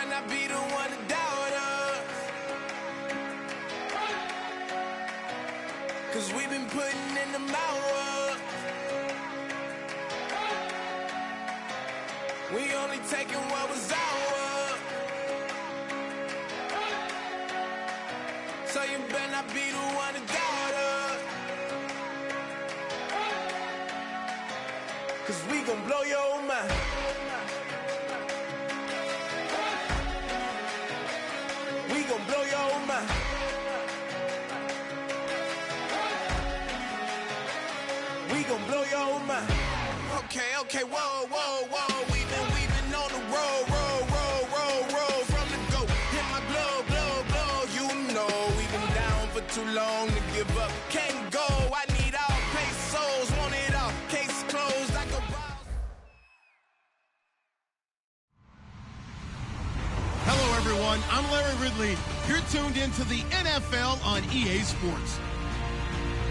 better not be the one to doubt us. 'Cause we've been putting in the hours. We only taking what was ours. So you better not be the one to doubt us. 'Cause we gon' blow your mind. We gon' blow your mind. We gon' blow your mind. Okay, whoa, whoa, whoa. We've been on the road from the go. Hit my blow. You know we've been down for too long to give up. Can't go. I need all pesos. Want it all. Case closed like a boss. Hello, everyone. I'm Larry Ridley. You're tuned into the NFL on EA Sports.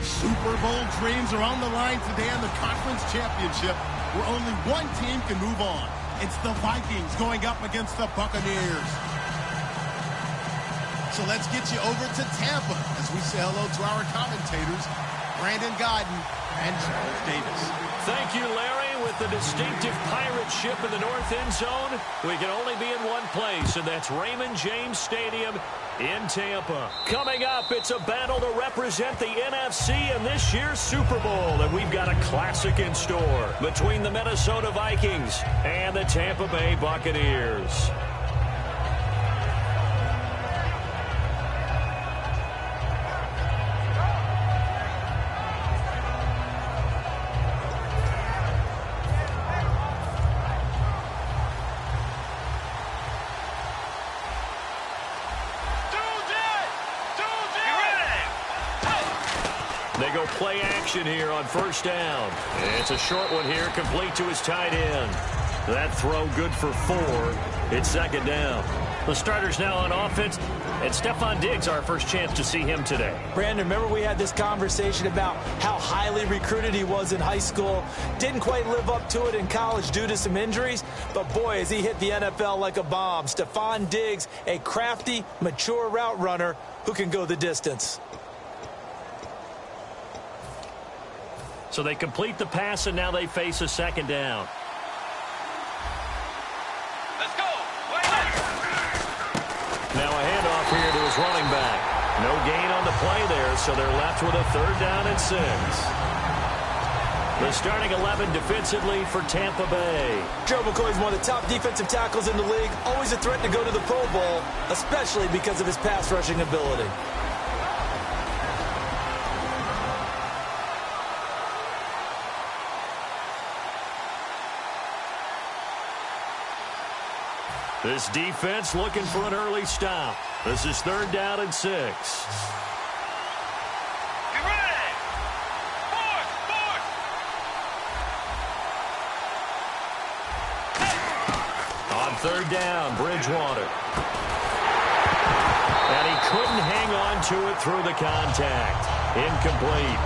Super Bowl dreams are on the line today on the Conference Championship, where only one team can move on. It's the Vikings going up against the Buccaneers. So let's get you over to Tampa as we say hello to our commentators, Brandon Gaudin and Charles Davis. Thank you, Larry. With the distinctive pirate ship in the north end zone, we can only be in one place, and that's Raymond James Stadium in Tampa. Coming up, it's a battle to represent the NFC in this year's Super Bowl, and we've got a classic in store between the Minnesota Vikings and the Tampa Bay Buccaneers. They go play action here on first down. It's a short one here, complete to his tight end. That throw good for 4. It's second down. The starter's now on offense, and Stefon Diggs, our first chance to see him today. Brandon, remember we had this conversation about how highly recruited he was in high school. Didn't quite live up to it in college due to some injuries, but boy, has he hit the NFL like a bomb. Stefon Diggs, a crafty, mature route runner who can go the distance. So they complete the pass, and now they face a second down. Let's go. Now a handoff here to his running back. No gain on the play there, so they're left with a third down and 6. The starting 11 defensively for Tampa Bay. Joe McCoy is one of the top defensive tackles in the league. Always a threat to go to the Pro Bowl, especially because of his pass rushing ability. This defense looking for an early stop. This is third down and 6. Get ready. Fourth. On third down, Bridgewater. And he couldn't hang on to it through the contact. Incomplete.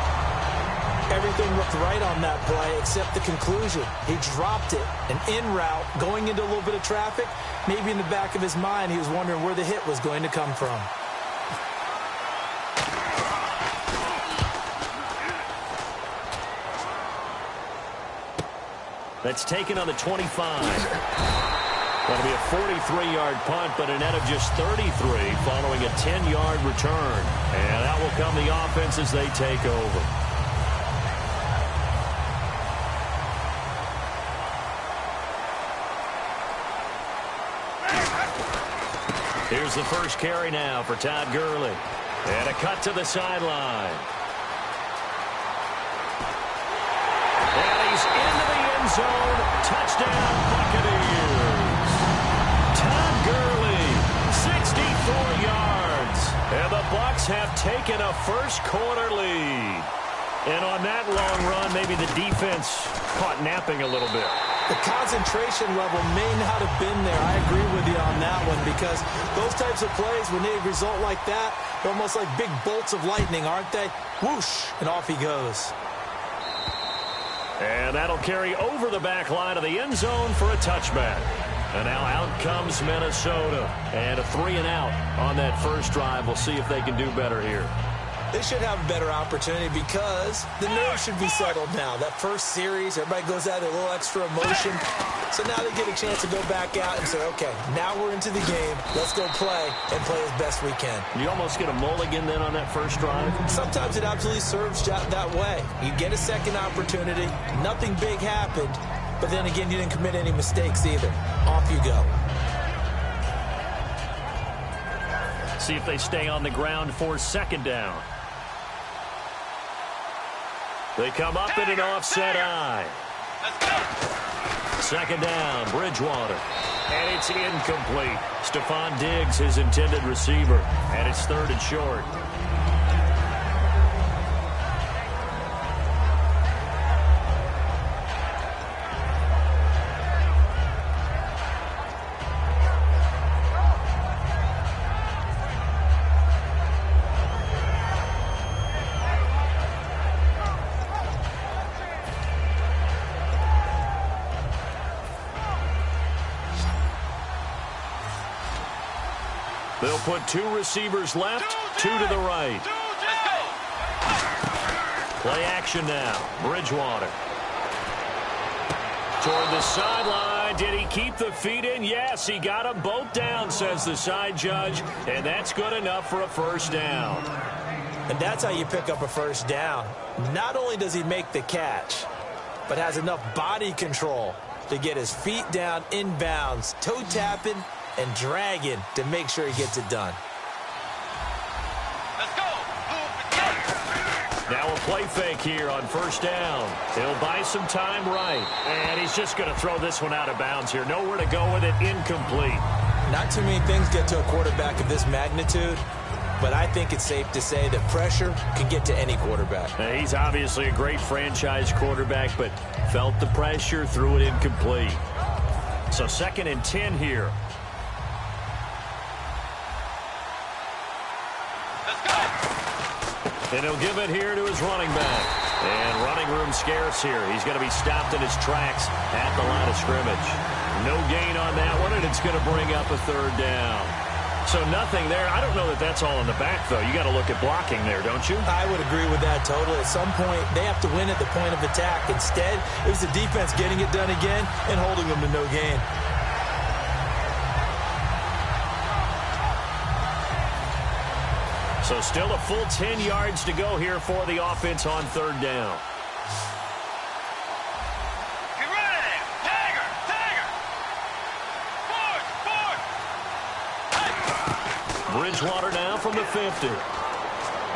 Everything looked right on that play except the conclusion. He dropped it, an in route, going into a little bit of traffic. Maybe in the back of his mind, he was wondering where the hit was going to come from. That's taken on the 25. That'll be a 43-yard punt, but a net of just 33 following a 10-yard return. And that will come the offense as they take over. Here's the first carry now for Todd Gurley. And a cut to the sideline. And he's into the end zone. Touchdown, Buccaneers. Todd Gurley, 64 yards. And the Bucs have taken a first-quarter lead. And on that long run, maybe the defense caught napping a little bit. The concentration level may not have been there. I agree with you on that one because those types of plays, when they result like that, they're almost like big bolts of lightning, aren't they? Whoosh, and off he goes. And that'll carry over the back line of the end zone for a touchback. And now out comes Minnesota. And a 3-and-out on that first drive. We'll see if they can do better here. They should have a better opportunity because the nerves should be settled now. That first series, everybody goes out with a little extra emotion. So now they get a chance to go back out and say, okay, now we're into the game. Let's go play and play as best we can. You almost get a mulligan then on that first drive? Sometimes it absolutely serves that way. You get a second opportunity. Nothing big happened. But then again, you didn't commit any mistakes either. Off you go. See if they stay on the ground for second down. They come up in an offset eye. Second down, Bridgewater. And it's incomplete. Stephon Diggs, his intended receiver. And it's 3rd and short. They'll put 2 receivers left, 2 to the right. Play action now. Bridgewater. Toward the sideline. Did he keep the feet in? Yes, he got them both down, says the side judge. And that's good enough for a first down. And that's how you pick up a first down. Not only does he make the catch, but has enough body control to get his feet down inbounds, toe tapping, and dragging to make sure he gets it done. Let's go. Now a play fake here on first down. He'll buy some time right. And he's just going to throw this one out of bounds here. Nowhere to go with it. Incomplete. Not too many things get to a quarterback of this magnitude, but I think it's safe to say that pressure can get to any quarterback. Now, he's obviously a great franchise quarterback, but felt the pressure, threw it incomplete. So 2nd and 10 here. And he'll give it here to his running back. And running room scarce here. He's going to be stopped in his tracks at the line of scrimmage. No gain on that one, and it's going to bring up a 3rd down. So nothing there. I don't know that that's all in the back, though. You got to look at blocking there, don't you? I would agree with that totally. At some point, they have to win at the point of attack. Instead, it was the defense getting it done again and holding them to no gain. So still a full 10 yards to go here for the offense on 3rd down. Get ready. Tiger. Forward. Bridgewater now from the 50.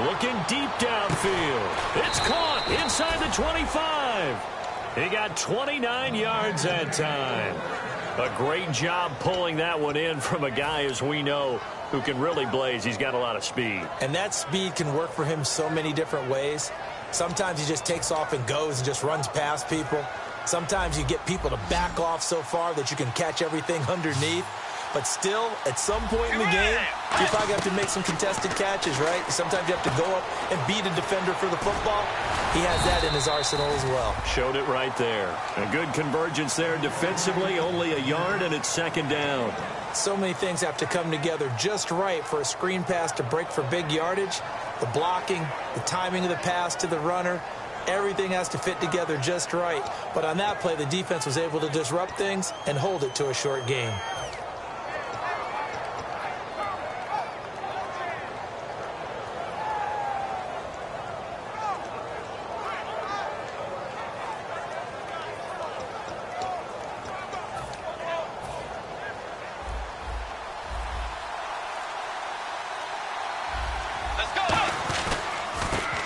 Looking deep downfield. It's caught inside the 25. He got 29 yards that time. A great job pulling that one in from a guy, as we know, who can really blaze. He's got a lot of speed. And that speed can work for him so many different ways. Sometimes he just takes off and goes and just runs past people. Sometimes you get people to back off so far that you can catch everything underneath. But still, at some point in the game, you probably have to make some contested catches, right? Sometimes you have to go up and beat a defender for the football. He has that in his arsenal as well. Showed it right there. A good convergence there defensively, only a yard, and it's 2nd down. So many things have to come together just right for a screen pass to break for big yardage. The blocking, the timing of the pass to the runner, everything has to fit together just right. But on that play, the defense was able to disrupt things and hold it to a short gain.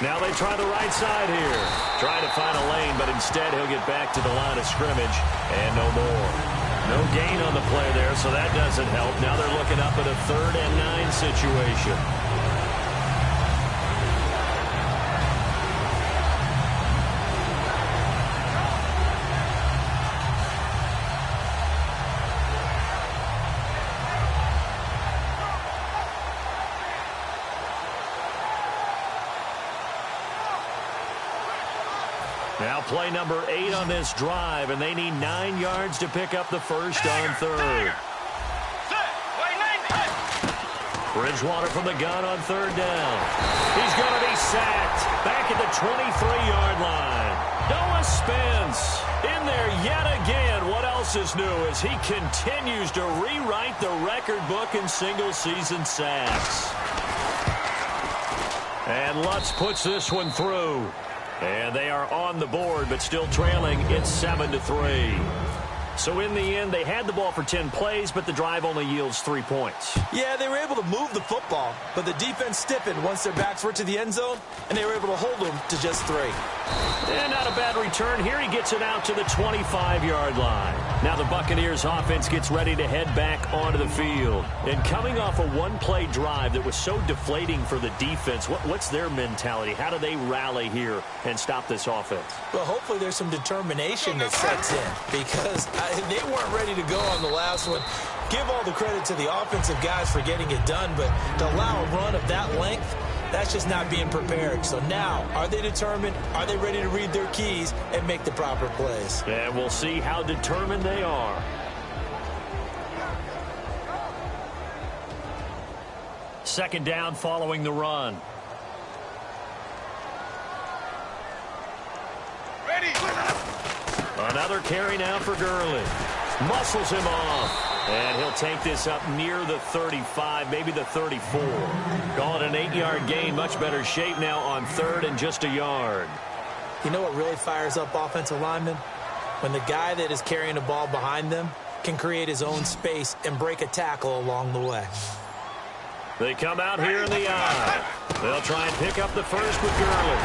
Now they try the right side here. Try to find a lane, but instead he'll get back to the line of scrimmage and no more. No gain on the play there, so that doesn't help. Now they're looking up at a 3rd and 9 situation. Now play number 8 on this drive, and they need 9 yards to pick up the first on third. Bridgewater from the gun on third down. He's going to be sacked back at the 23-yard line. Noah Spence in there yet again. What else is new as he continues to rewrite the record book in single-season sacks. And Lutz puts this one through. And they are on the board, but still trailing. It's 7-3. So in the end, they had the ball for 10 plays, but the drive only yields 3 points. Yeah, they were able to move the football, but the defense stiffened once their backs were to the end zone, and they were able to hold them to just 3. And not a bad return here. He gets it out to the 25-yard line. Now the Buccaneers offense gets ready to head back onto the field. And coming off a one-play drive that was so deflating for the defense, what's their mentality? How do they rally here and stop this offense? Well, hopefully there's some determination that sets in, because they weren't ready to go on the last one. Give all the credit to the offensive guys for getting it done, but to allow a run of that length, that's just not being prepared. So now, are they determined? Are they ready to read their keys and make the proper plays? And we'll see how determined they are. Second down following the run. Ready. Another carry now for Gurley. Muscles him off. And he'll take this up near the 35, maybe the 34. Call it an 8-yard gain. Much better shape now on third and just a yard. You know what really fires up offensive linemen? When the guy that is carrying the ball behind them can create his own space and break a tackle along the way. They come out here in the eye. They'll try and pick up the first with Gurley.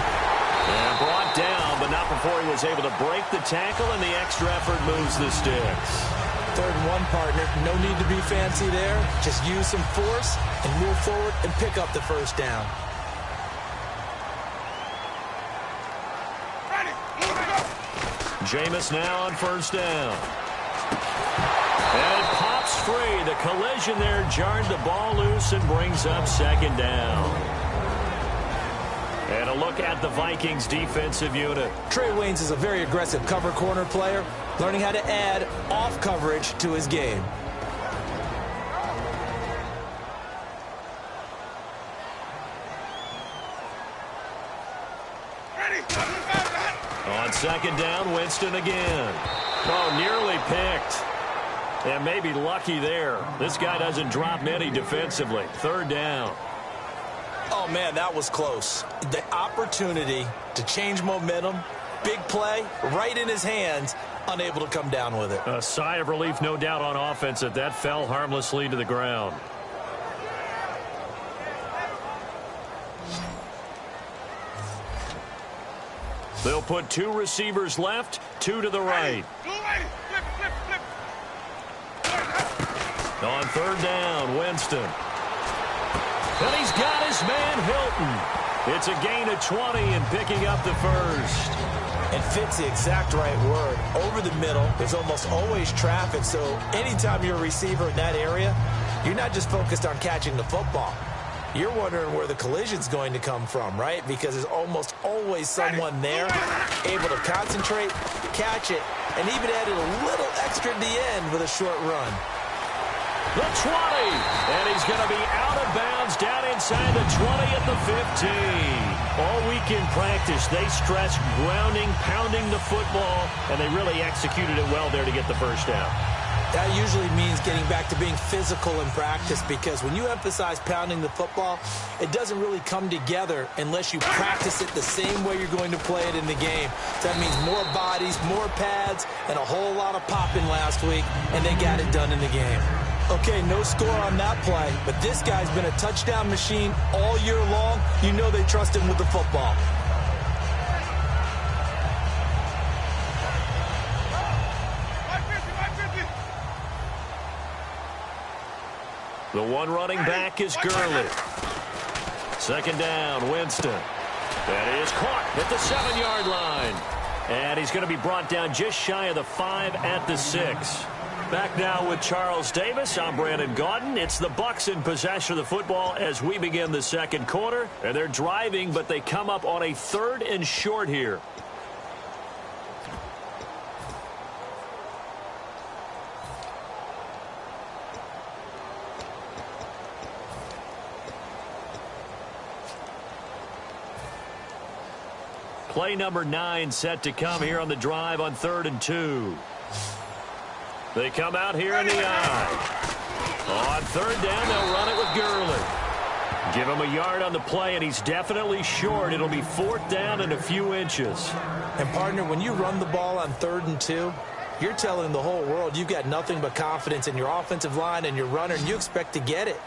And brought down, but not before he was able to break the tackle, and the extra effort moves the sticks. 3rd and 1, partner. No need to be fancy there. Just use some force and move forward and pick up the first down. Jameis now on first down. And it pops free. The collision there jarred the ball loose and brings up second down. And a look at the Vikings defensive unit. Trey Waynes is a very aggressive cover corner player, learning how to add off coverage to his game. On second down, Winston again. Oh, nearly picked. And maybe lucky there. This guy doesn't drop many defensively. 3rd down. Oh, man, that was close. The opportunity to change momentum, big play, right in his hands, unable to come down with it. A sigh of relief, no doubt, on offense that fell harmlessly to the ground. They'll put 2 receivers left, 2 to the right. On 3rd down, Winston. And he's got his man, Hilton. It's a gain of 20 and picking up the first. And fit's the exact right word. Over the middle, there's almost always traffic, so anytime you're a receiver in that area, you're not just focused on catching the football. You're wondering where the collision's going to come from, right? Because there's almost always someone there able to concentrate, catch it, and even added a little extra at the end with a short run. The 20, and he's going to be out of bounds down inside the 20 at the 15. All week in practice, they stressed grounding, pounding the football, and they really executed it well there to get the first down. That usually means getting back to being physical in practice, because when you emphasize pounding the football, it doesn't really come together unless you practice it the same way you're going to play it in the game. So that means more bodies, more pads, and a whole lot of popping last week, and they got it done in the game. Okay, no score on that play, but this guy's been a touchdown machine all year long. You know they trust him with the football. The one running back is Gurley. Second down, Winston. That is caught at the 7-yard line. And he's going to be brought down just shy of the 5 at the 6. Back now with Charles Davis. I'm Brandon Gaudin. It's the Bucs in possession of the football as we begin the second quarter. And they're driving, but they come up on a 3rd and short here. Play number 9 set to come here on the drive on 3rd and 2. They come out here in the eye. On 3rd down, they'll run it with Gurley. Give him a yard on the play, and he's definitely short. It'll be 4th down and a few inches. And, partner, when you run the ball on 3rd and 2, you're telling the whole world you've got nothing but confidence in your offensive line and your runner, and you expect to get it.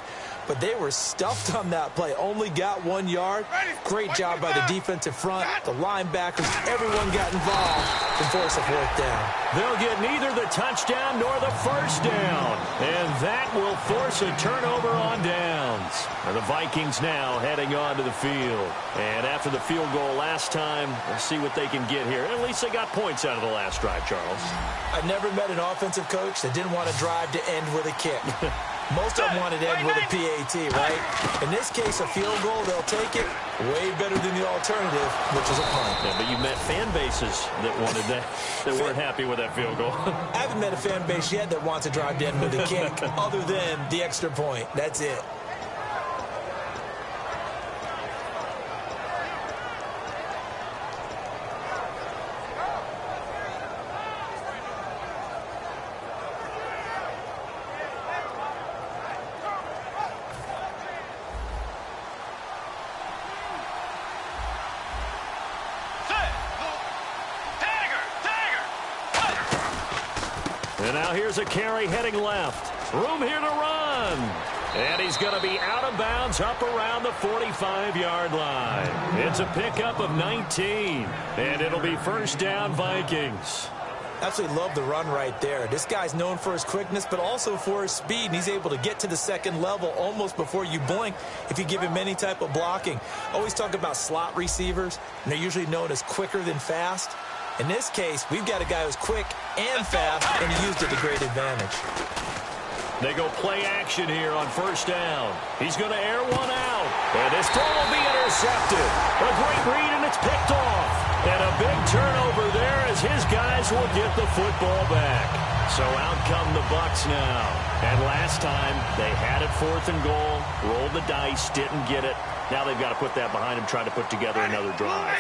But they were stuffed on that play. Only got 1 yard. Great job by the defensive front. The linebackers, everyone got involved to force a 4th down. They'll get neither the touchdown nor the 1st down. And that will force a turnover on downs. And the Vikings now heading on to the field. And after the field goal last time, we'll see what they can get here. At least they got points out of the last drive, Charles. I've never met an offensive coach that didn't want to drive to end with a kick. Most of them wanted to end with a PAT, right? In this case, a field goal, they'll take it. Way better than the alternative, which is a punt. Yeah, but you met fan bases that wanted that, that weren't happy with that field goal. I haven't met a fan base yet that wants to drive to end with a kick other than the extra point. That's it. And now here's a carry heading left. Room here to run. And he's going to be out of bounds up around the 45-yard line. It's a pickup of 19. And it'll be 1st down Vikings. Absolutely love the run right there. This guy's known for his quickness, but also for his speed. And he's able to get to the 2nd level almost before you blink if you give him any type of blocking. Always talk about slot receivers, and they're usually known as quicker than fast. In this case, we've got a guy who's quick and fast, and he used it to great advantage. They go play action here on 1st down. He's going to air one out. And this throw will be intercepted. A great read, and it's picked off. And a big turnover there as his guys will get the football back. So out come the Bucs now. And last time, they had it 4th and goal, rolled the dice, didn't get it. Now they've got to put that behind him, try to put together another drive.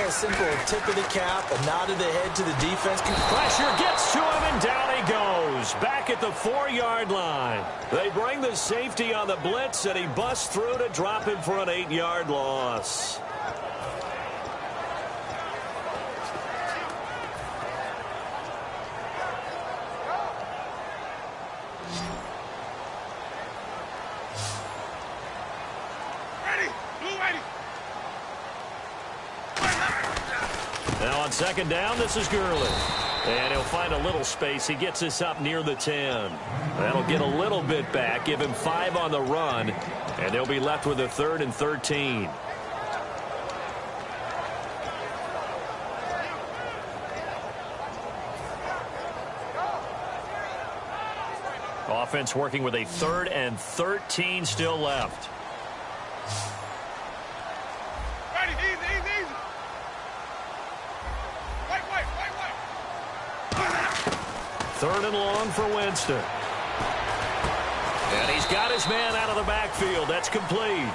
A simple tip of the cap, a nod of the head to the defense. Pressure gets to him, and down he goes. Back at the 4-yard line. They bring the safety on the blitz, and he busts through to drop him for an 8-yard loss. Now on 2nd down, this is Gurley. And he'll find a little space. He gets this up near the 10. That'll get a little bit back, give him 5 on the run, and they'll be left with a 3rd and 13. Offense working with a 3rd and 13 still left. Third and long for Winston. And he's got his man out of the backfield. That's complete.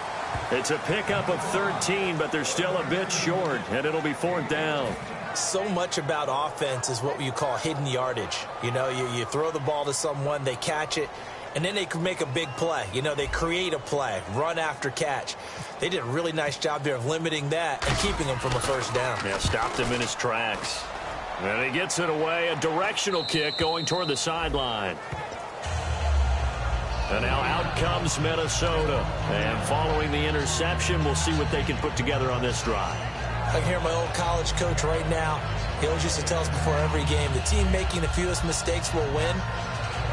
It's a pickup of 13, but they're still a bit short, and it'll be 4th down. So much about offense is what you call hidden yardage. You know, you throw the ball to someone, they catch it, and then they can make a big play. You know, they create a play, run after catch. They did a really nice job there of limiting that and keeping him from a 1st down. Yeah, stopped him in his tracks. And he gets it away, a directional kick going toward the sideline. And now out comes Minnesota. And following the interception, we'll see what they can put together on this drive. I can hear my old college coach right now. He always used to tell us before every game, the team making the fewest mistakes will win.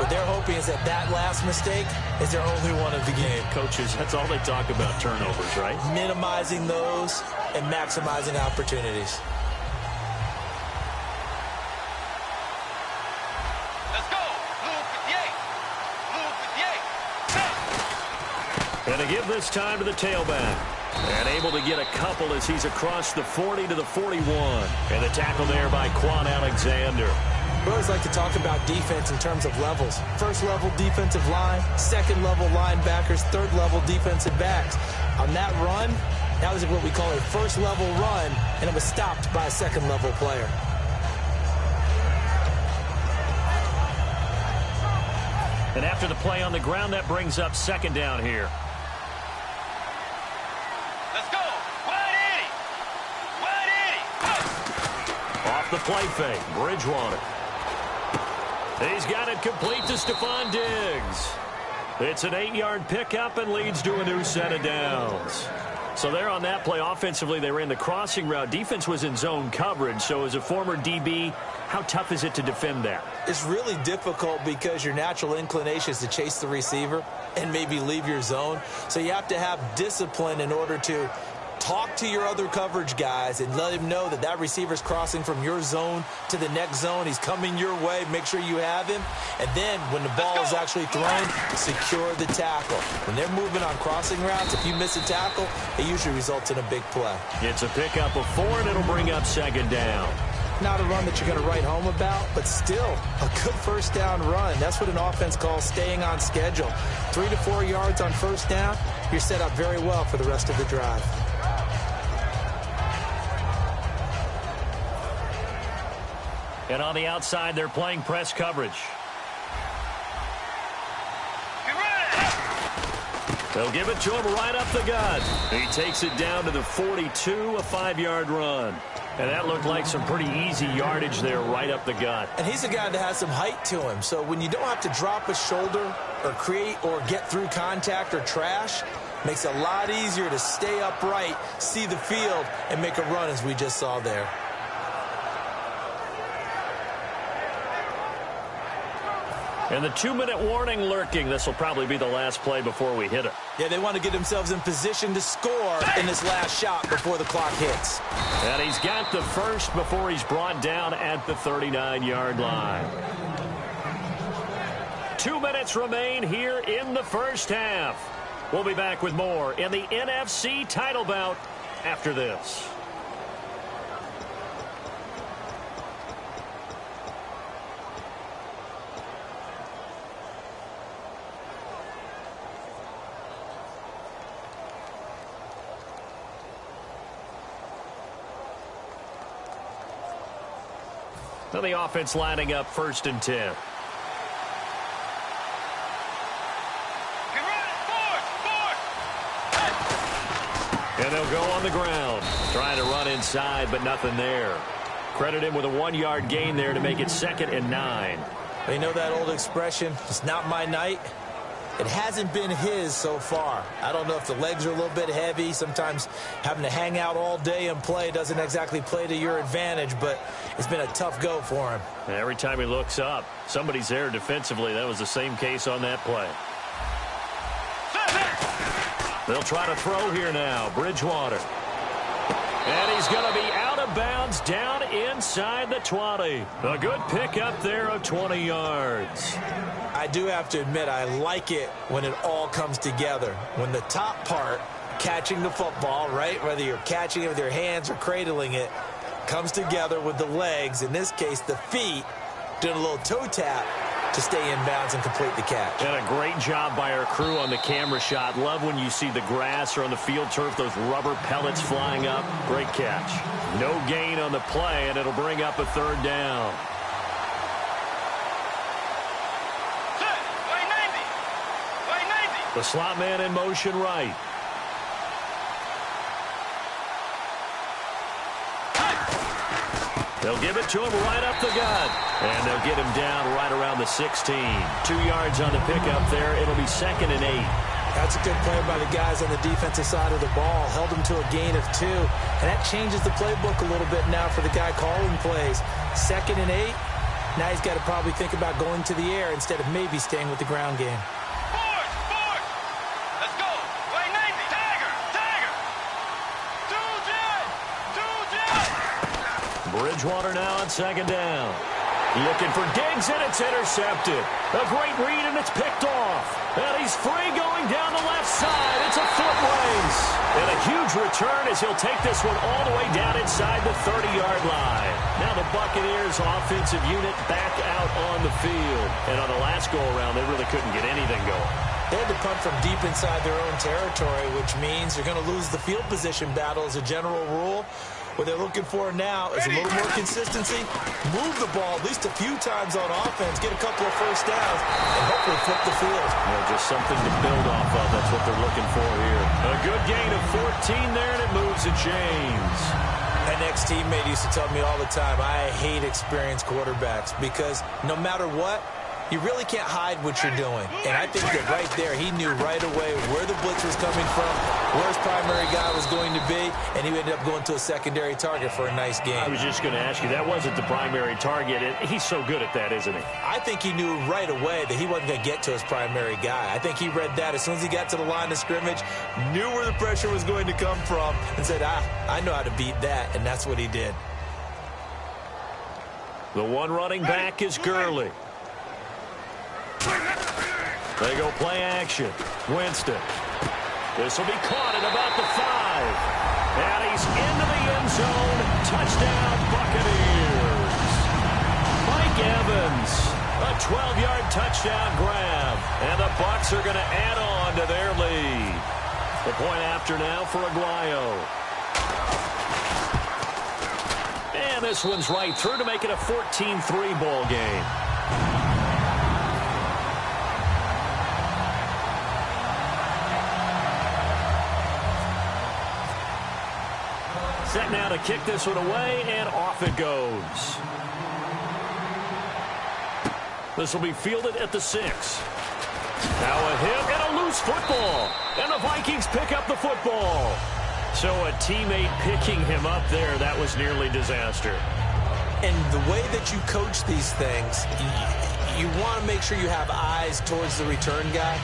What they're hoping is that last mistake is their only one of the game. Coaches, that's all they talk about, turnovers, right? Minimizing those and maximizing opportunities. And to give this time to the tailback. And able to get a couple as he's across the 40 to the 41. And the tackle there by Quan Alexander. We always like to talk about defense in terms of levels. 1st level defensive line, 2nd level linebackers, 3rd level defensive backs. On that run, That was what we call a first-level run, and it was stopped by a second-level player. And after the play on the ground, that brings up second down here. Let's go. Wide 80. Off the play fake, Bridgewater. He's got it complete to Stephon Diggs. It's an 8-yard pickup and leads to a new set of downs. So there on that play, offensively, they ran the crossing route. Defense was in zone coverage. So as a former DB, how tough is it to defend that? It's really difficult because your natural inclination is to chase the receiver and maybe leave your zone. So you have to have discipline in order to talk to your other coverage guys and let him know that that receiver's crossing from your zone to the next zone. He's coming your way. Make sure you have him. And then when the ball is actually thrown, secure the tackle. When they're moving on crossing routes, if you miss a tackle, it usually results in a big play. It's a pickup of 4, and it'll bring up second down. Not a run that you're going to write home about, but still a good first down run. That's what an offense calls staying on schedule. 3 to 4 yards on first down, you're set up very well for the rest of the drive. And on the outside, they're playing press coverage. Get ready. They'll give it to him right up the gut. He takes it down to the 42, a 5-yard run. And that looked like some pretty easy yardage there right up the gut. And he's a guy that has some height to him. So when you don't have to drop a shoulder or create or get through contact or trash, makes it a lot easier to stay upright, see the field, and make a run as we just saw there. And the 2-minute warning lurking. This will probably be the last play before we hit it. Yeah, they want to get themselves in position to score in this last shot before the clock hits. And he's got the first before he's brought down at the 39-yard line. 2 minutes remain here in the first half. We'll be back with more in the NFC title bout after this. Now the offense lining up 1st and 10. Get ready. Forward. And they'll go on the ground. Trying to run inside, but nothing there. Credit him with a 1-yard gain there to make it 2nd and 9. You know that old expression, it's not my night? It hasn't been his so far. I don't know if the legs are a little bit heavy. Sometimes having to hang out all day and play doesn't exactly play to your advantage, but it's been a tough go for him. And every time he looks up, somebody's there defensively. That was the same case on that play. They'll try to throw here now. Bridgewater. And he's going to be out of bounds down inside the 20. A good pickup there of 20 yards. I do have to admit, I like it when it all comes together. When the top part, catching the football, right, whether you're catching it with your hands or cradling it, comes together with the legs, in this case the feet, doing a little toe tap to stay in bounds and complete the catch. And a great job by our crew on the camera shot. Love when you see the grass or on the field turf, those rubber pellets flying up. Great catch. No gain on the play, and it'll bring up a 3rd down. The slot man in motion right. They'll give it to him right up the gut. And they'll get him down right around the 16. 2 yards on the pickup there. It'll be 2nd and 8. That's a good play by the guys on the defensive side of the ball. Held them to a gain of 2. And that changes the playbook a little bit now for the guy calling plays. 2nd and 8. Now he's got to probably think about going to the air instead of maybe staying with the ground game. Let's go. Wait, 90. Tiger. Bridgewater now on 2nd down. Looking for Diggs, and it's intercepted. A great read, and it's picked off. And he's free going down the left side. It's a foot race. And a huge return as he'll take this one all the way down inside the 30-yard line. Now the Buccaneers offensive unit back out on the field. And on the last go-around, they really couldn't get anything going. They had to punt from deep inside their own territory, which means you're going to lose the field position battle as a general rule. What they're looking for now is a little more consistency, move the ball at least a few times on offense, get a couple of first downs, and hopefully flip the field. Yeah, just something to build off of. That's what they're looking for here. A good gain of 14 there, and it moves to James. An ex-teammate used to tell me all the time, I hate experienced quarterbacks because no matter what, you really can't hide what you're doing. And I think that right there, he knew right away where the blitz was coming from, where his primary guy was going to be, and he ended up going to a secondary target for a nice game. I was just going to ask you, that wasn't the primary target. He's so good at that, isn't he? I think he knew right away that he wasn't going to get to his primary guy. I think he read that as soon as he got to the line of scrimmage, knew where the pressure was going to come from, and said, I know how to beat that, and that's what he did. The one running back is Gurley. They go play action. Winston. This will be caught at about the 5. And he's into the end zone. Touchdown, Buccaneers. Mike Evans. A 12-yard touchdown grab. And the Bucs are going to add on to their lead. The point after now for Aguayo. And this one's right through to make it a 14-3 ball game. Set now to kick this one away, and off it goes. This will be fielded at the 6. Now a hit and a loose football. And the Vikings pick up the football. So a teammate picking him up there, that was nearly disaster. And the way that you coach these things, you want to make sure you have eyes towards the return guy,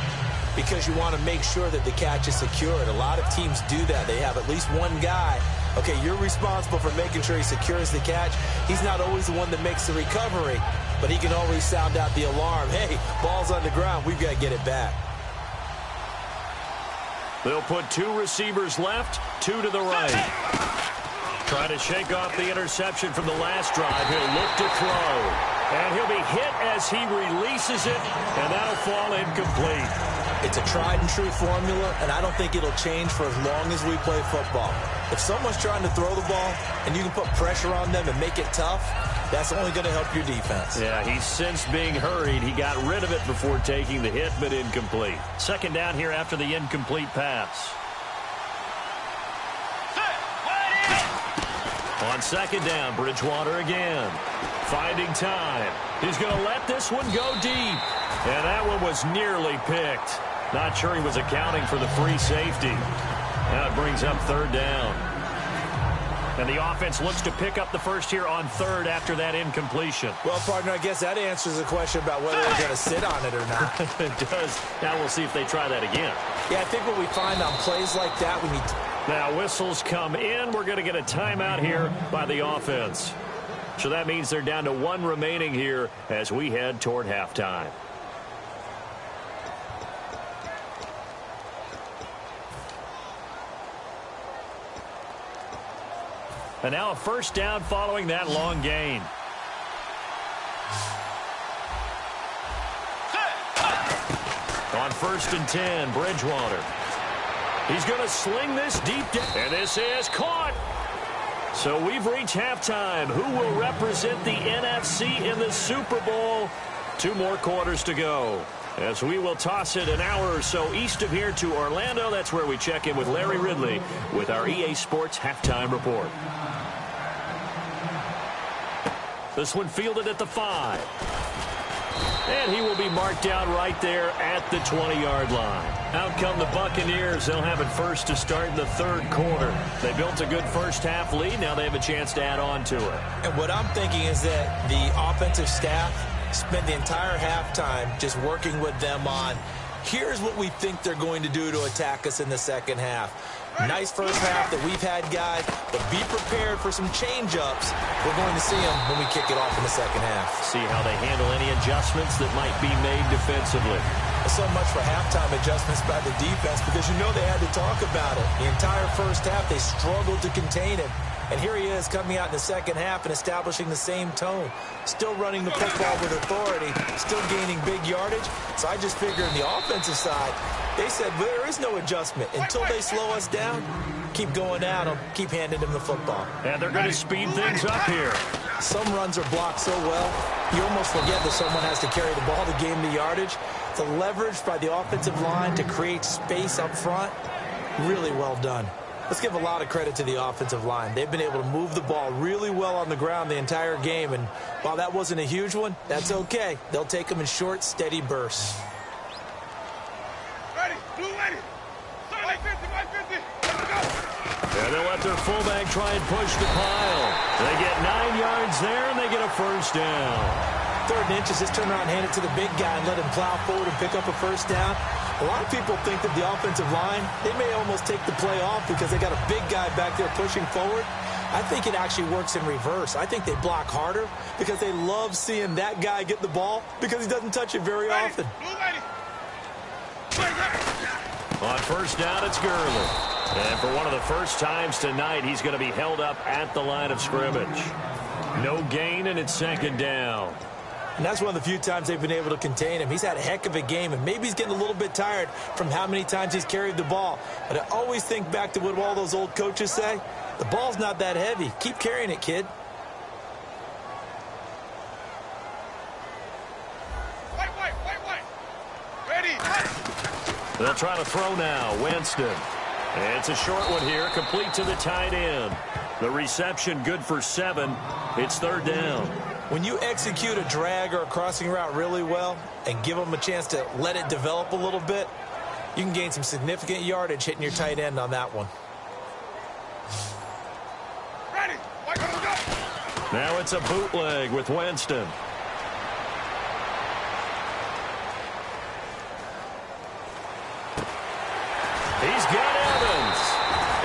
because you want to make sure that the catch is secured. A lot of teams do that. They have at least one guy. Okay, you're responsible for making sure he secures the catch. He's not always the one that makes the recovery, but he can always sound out the alarm. Hey, ball's on the ground. We've got to get it back. They'll put 2 receivers left, 2 to the right. Trying to shake off the interception from the last drive. He'll look to throw. And he'll be hit as he releases it, and that'll fall incomplete. It's a tried-and-true formula, and I don't think it'll change for as long as we play football. If someone's trying to throw the ball and you can put pressure on them and make it tough, that's only going to help your defense. Yeah, he's since being hurried. He got rid of it before taking the hit, but incomplete. Second down here after the incomplete pass. On second down, Bridgewater again. Finding time. He's going to let this one go deep. And that one was nearly picked. Not sure he was accounting for the free safety. Now it brings up third down. And the offense looks to pick up the first here on third after that incompletion. Well, partner, I guess that answers the question about whether they're going to sit on it or not. It does. Now we'll see if they try that again. Yeah, I think what we find on plays like that, we need to... Now whistles come in. We're going to get a timeout here by the offense. So that means they're down to 1 remaining here as we head toward halftime. And now a first down following that long gain. On 1st and 10, Bridgewater. He's going to sling this deep down. And this is caught. So we've reached halftime. Who will represent the NFC in the Super Bowl? 2 more quarters to go. As we will toss it an hour or so east of here to Orlando. That's where we check in with Larry Ridley with our EA Sports Halftime Report. This one fielded at the 5. And he will be marked down right there at the 20-yard line. Out come the Buccaneers. They'll have it first to start in the 3rd quarter. They built a good first-half lead. Now they have a chance to add on to it. And what I'm thinking is that the offensive staff spent the entire halftime just working with them on, here's what we think they're going to do to attack us in the second half. Nice first half that we've had, guys, but be prepared for some change-ups. We're going to see them when we kick it off in the second half. See how they handle any adjustments that might be made defensively. So much for halftime adjustments by the defense, because you know they had to talk about it. The entire first half, they struggled to contain it. And here he is coming out in the second half and establishing the same tone. Still running the football with authority, still gaining big yardage. So I just figure on the offensive side, they said there is no adjustment. Until they slow us down, keep going at them, keep handing them the football. And they're going to speed things up here. Some runs are blocked so well, you almost forget that someone has to carry the ball to gain the yardage. The leverage by the offensive line to create space up front, really well done. Let's give a lot of credit to the offensive line. They've been able to move the ball really well on the ground the entire game, and while that wasn't a huge one, that's okay. They'll take them in short, steady bursts. Ready, blue ready. 50, 50. Let's go. And they'll let their fullback try and push the pile. They get 9 yards there, and they get a first down. 3rd and inches, just turn around and hand it to the big guy and let him plow forward and pick up a first down. A lot of people think that the offensive line, they may almost take the play off because they got a big guy back there pushing forward. I think it actually works in reverse. I think they block harder because they love seeing that guy get the ball because he doesn't touch it very often. On first down, it's Gurley. And for one of the first times tonight, he's going to be held up at the line of scrimmage. No gain, and it's 2nd down. And that's one of the few times they've been able to contain him. He's had a heck of a game, and maybe he's getting a little bit tired from how many times he's carried the ball. But I always think back to what all those old coaches say. The ball's not that heavy. Keep carrying it, kid. White. Ready. They'll try to throw now. Winston. And it's a short one here, complete to the tight end. The reception good for 7. It's 3rd down. When you execute a drag or a crossing route really well and give them a chance to let it develop a little bit, you can gain some significant yardage hitting your tight end on that one. Ready. White, go. Now it's a bootleg with Winston. He's got Evans.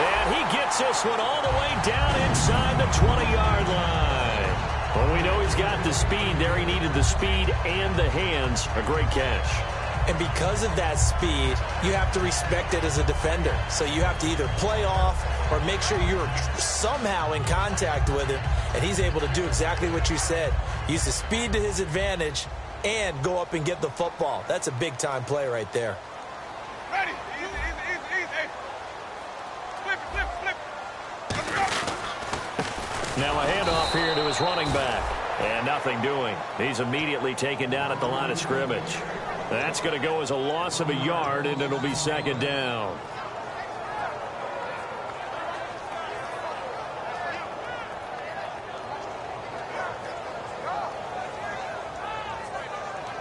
And he gets this one all the way down inside the 20-yard line. Well, we know he's got the speed there. He needed the speed and the hands. A great catch. And because of that speed, you have to respect it as a defender. So you have to either play off or make sure you're somehow in contact with him. And he's able to do exactly what you said. Use the speed to his advantage and go up and get the football. That's a big-time play right there. Ready. Easy. Flip. Let's go. Now a handoff here to his running back. And nothing doing. He's immediately taken down at the line of scrimmage. That's going to go as a loss of a yard, and it'll be 2nd down.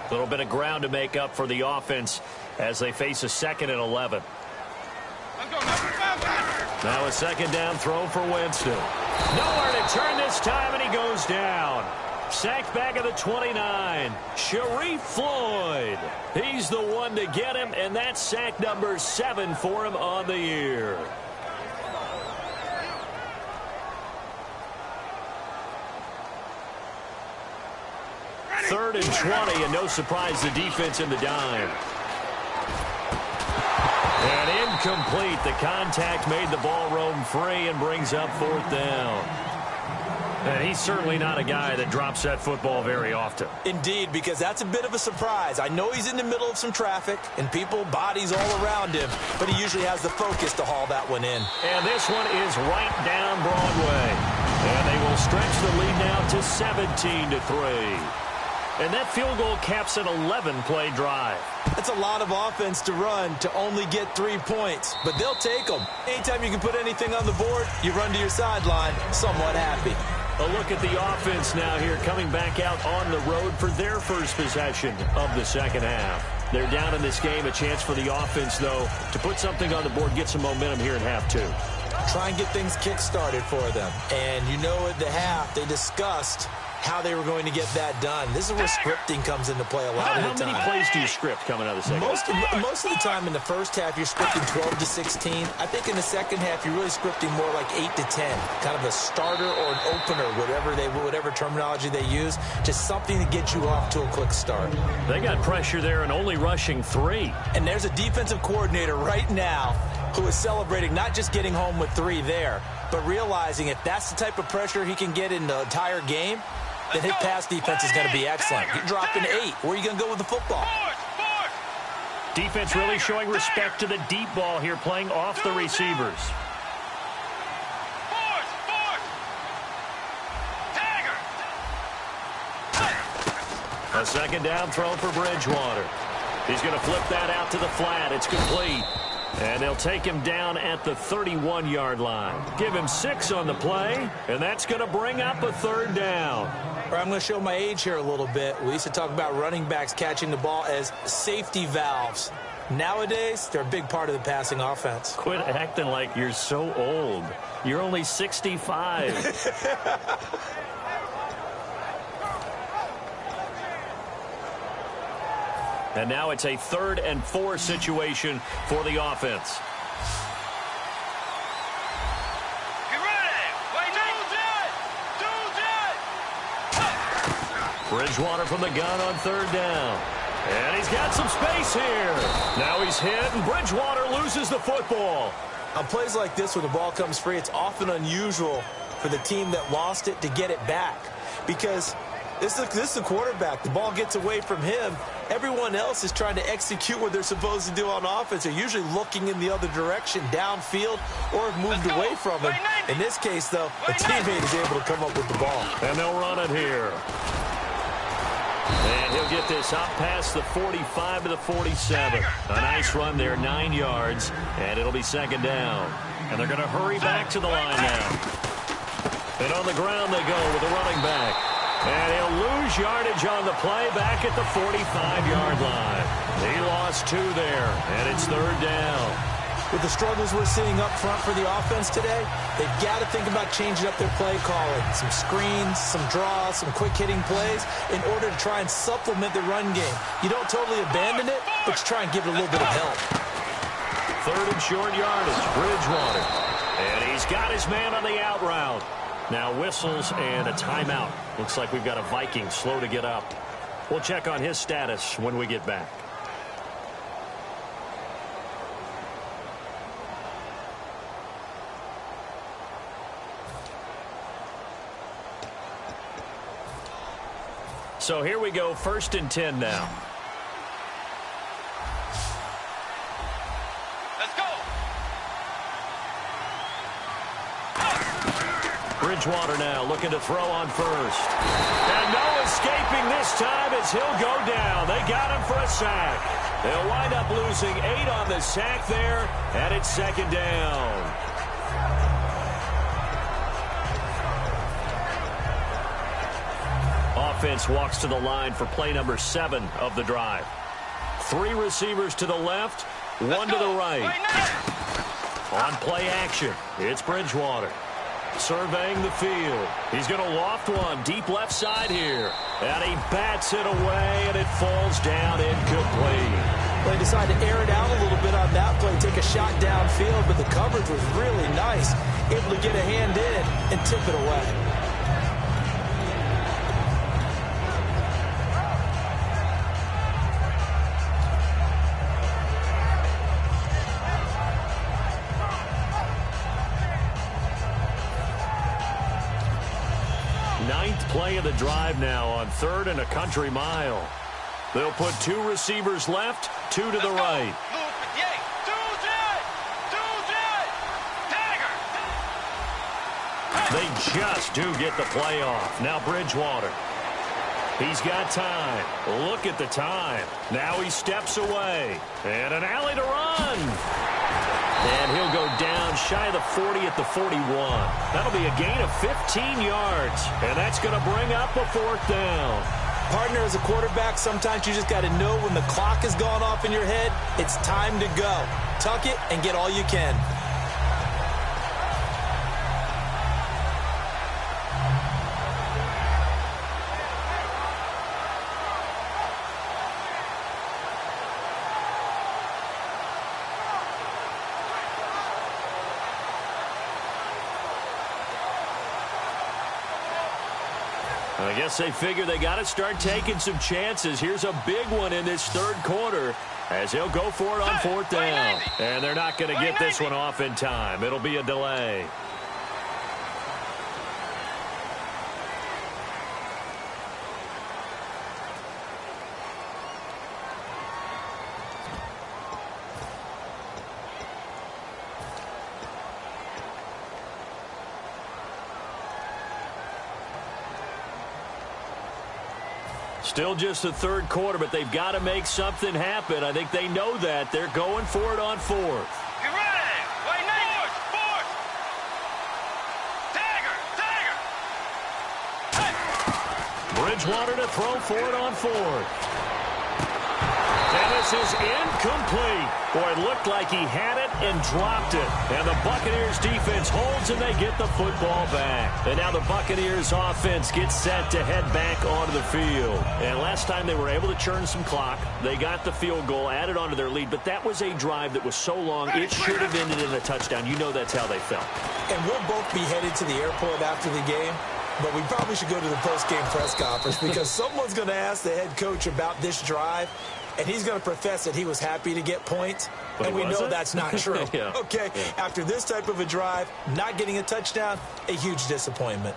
A little bit of ground to make up for the offense as they face a 2nd and 11. Let's go. Now a 2nd down throw for Winston. Nowhere to turn this time, and he goes down. Sacked back at the 29. Sharif Floyd. He's the one to get him, and that's sack number 7 for him on the year. Third and 20, and no surprise, the defense in the dime. And incomplete. The contact made the ball roam free and brings up 4th down. And he's certainly not a guy that drops that football very often. Indeed, because that's a bit of a surprise. I know he's in the middle of some traffic and people, bodies all around him, but he usually has the focus to haul that one in. And this one is right down Broadway. And they will stretch the lead now to 17-3. And that field goal caps an 11-play drive. That's a lot of offense to run to only get 3 points, but they'll take them. Anytime you can put anything on the board, you run to your sideline somewhat happy. A look at the offense now here coming back out on the road for their first possession of the 2nd half. They're down in this game. A chance for the offense, though, to put something on the board, get some momentum here in half 2. Try and get things kick-started for them. And you know at the half, they discussed how they were going to get that done. This is where scripting comes into play a lot of the time. How many plays do you script coming out of the 2nd half? Most of the time in the first half, you're scripting 12 to 16. I think in the 2nd half, you're really scripting more like 8 to 10. Kind of a starter or an opener, whatever terminology they use. Just something to get you off to a quick start. They got pressure there and only rushing 3. And there's a defensive coordinator right now who is celebrating not just getting home with 3 there, but realizing if that's the type of pressure he can get in the entire game, then his pass defense is going to be excellent. He dropped an 8. Where are you going to go with the football? Defense really showing respect to the deep ball here, playing off the receivers. A second down throw for Bridgewater. He's going to flip that out to the flat. It's complete. And they'll take him down at the 31-yard line. Give him 6 on the play, and that's going to bring up a third down. I'm going to show my age here a little bit. We used to talk about running backs catching the ball as safety valves. Nowadays, they're a big part of the passing offense. Quit acting like you're so old. You're only 65. And now it's a 3rd and 4 situation for the offense. Bridgewater from the gun on 3rd down. And he's got some space here. Now he's hit, and Bridgewater loses the football. On plays like this where the ball comes free, it's often unusual for the team that lost it to get it back. Because this is the quarterback. The ball gets away from him. Everyone else is trying to execute what they're supposed to do on offense. They're usually looking in the other direction, downfield, or have moved away from him. In this case, though, a teammate is able to come up with the ball. And they'll run it here. And he'll get this up past the 45 to the 47. A nice run there, 9 yards, and it'll be 2nd down. And they're going to hurry back to the line now. And on the ground they go with the running back. And he'll lose yardage on the play back at the 45-yard line. He lost 2 there, and it's 3rd down. With the struggles we're seeing up front for the offense today, they've got to think about changing up their play calling. Some screens, some draws, some quick-hitting plays in order to try and supplement the run game. You don't totally abandon it, but you try and give it a little bit of help. 3rd and short yardage, Bridgewater. And he's got his man on the out route. Now whistles and a timeout. Looks like we've got a Viking slow to get up. We'll check on his status when we get back. So here we go, 1st and 10 now. Let's go. Bridgewater now looking to throw on 1st. And no escaping this time as he'll go down. They got him for a sack. They'll wind up losing 8 on the sack there, and it's 2nd down. Offense walks to the line for play number 7 of the drive. 3 receivers to the left, 1 to the right. On play action, it's Bridgewater. Surveying the field. He's going to loft one deep left side here. And he bats it away, and it falls down incomplete. They decided to air it out a little bit on that play, take a shot downfield, but the coverage was really nice. Able to get a hand in and tip it away. Play of the drive now on 3rd and a country mile. They'll put 2 receivers left, 2 to the right. They just do get the play off. Now Bridgewater. He's got time. Look at the time. Now he steps away. And an alley to run. And he'll go down shy of the 40 at the 41. That'll be a gain of 15 yards. And that's going to bring up a 4th down. Partner, as a quarterback, sometimes you just got to know when the clock has gone off in your head, it's time to go. Tuck it and get all you can. I guess they figure they got to start taking some chances. Here's a big one in this third quarter as he'll go for it on fourth down. And they're not going to get this one off in time. It'll be a delay. Still just the third quarter, but they've got to make something happen. I think they know that. They're going for it on fourth. Get ready. Wait, force. Tagger. Bridgewater to throw for it on fourth. And this is incomplete. Boy, it looked like he had it and dropped it. And the Buccaneers defense holds and they get the football back. And now the Buccaneers offense gets set to head back onto the field. And last time they were able to churn some clock. They got the field goal, added onto their lead. But that was a drive that was so long, it should have ended in a touchdown. You know that's how they felt. And we'll both be headed to the airport after the game. But we probably should go to the post-game press conference because someone's going to ask the head coach about this drive. And he's going to profess that he was happy to get points. But and we know that's not true. Yeah. Okay, yeah. After this type of a drive, not getting a touchdown, a huge disappointment.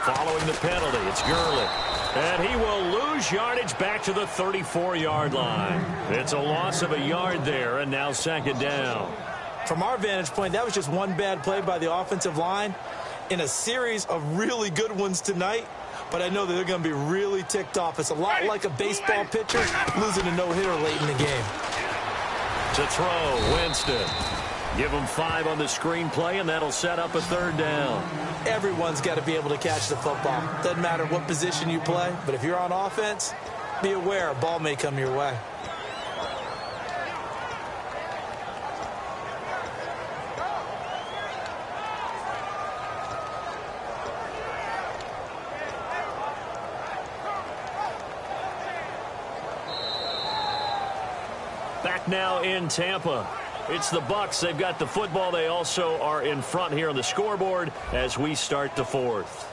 Following the penalty, it's Gurley. And he will lose yardage back to the 34-yard line. It's a loss of a yard there, and now second down. From our vantage point, that was just one bad play by the offensive line in a series of really good ones tonight. But I know that they're going to be really ticked off. It's a lot like a baseball pitcher losing a no-hitter late in the game. To throw, Winston. Give him 5 on the screenplay, and that'll set up a third down. Everyone's got to be able to catch the football. Doesn't matter what position you play, but if you're on offense, be aware a ball may come your way. Back now in Tampa. It's the Bucs. They've got the football. They also are in front here on the scoreboard as we start the fourth.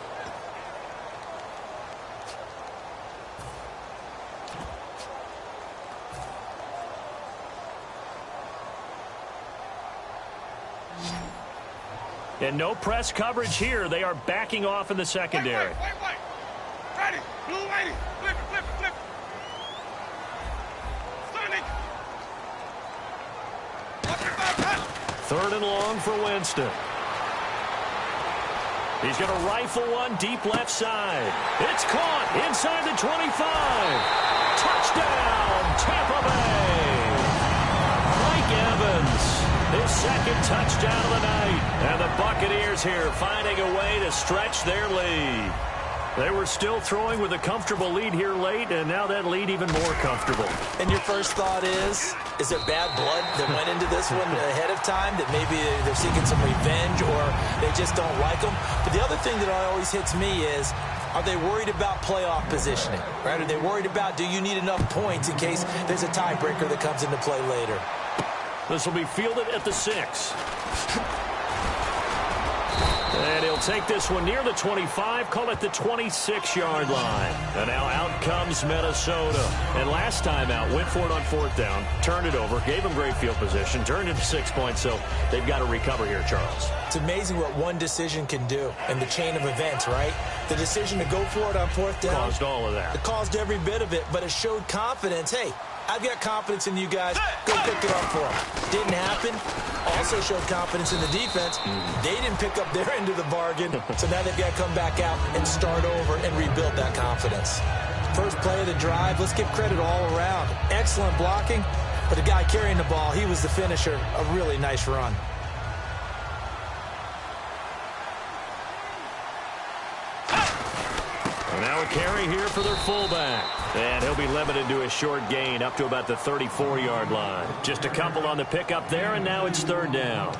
And no press coverage here. They are backing off in the secondary. Wait. Ready. Blue lady. Flip it. Sonic. Third and long for Winston. He's going to rifle one deep left side. It's caught inside the 25. Touchdown, Tampa Bay. Mike Evans, his second touchdown of the night. And the Buccaneers here finding a way to stretch their lead. They were still throwing with a comfortable lead here late, and now that lead even more comfortable. And your first thought is there bad blood that went into this one ahead of time, that maybe they're seeking some revenge or they just don't like them? But the other thing that always hits me is, are they worried about playoff positioning? Right? Are they worried about, do you need enough points in case there's a tiebreaker that comes into play later? This will be fielded at the 6. And he'll take this one near the 25, call it the 26-yard line. And now out comes Minnesota. And last time out, went for it on fourth down, turned it over, gave him great field position, turned it to 6 points, so they've got to recover here, Charles. It's amazing what one decision can do in the chain of events, right? The decision to go for it on fourth down. Caused all of that. It caused every bit of it, but it showed confidence. Hey, I've got confidence in you guys. Go pick it up for them. Didn't happen. Also showed confidence in the defense. They didn't pick up their end of the bargain, so now they've got to come back out and start over and rebuild that confidence. First play of the drive, let's give credit all around. Excellent blocking, but the guy carrying the ball, he was the finisher. A really nice run. And now a carry here for their fullback. And he'll be limited to a short gain up to about the 34-yard line. Just a couple on the pickup there, and now it's third down.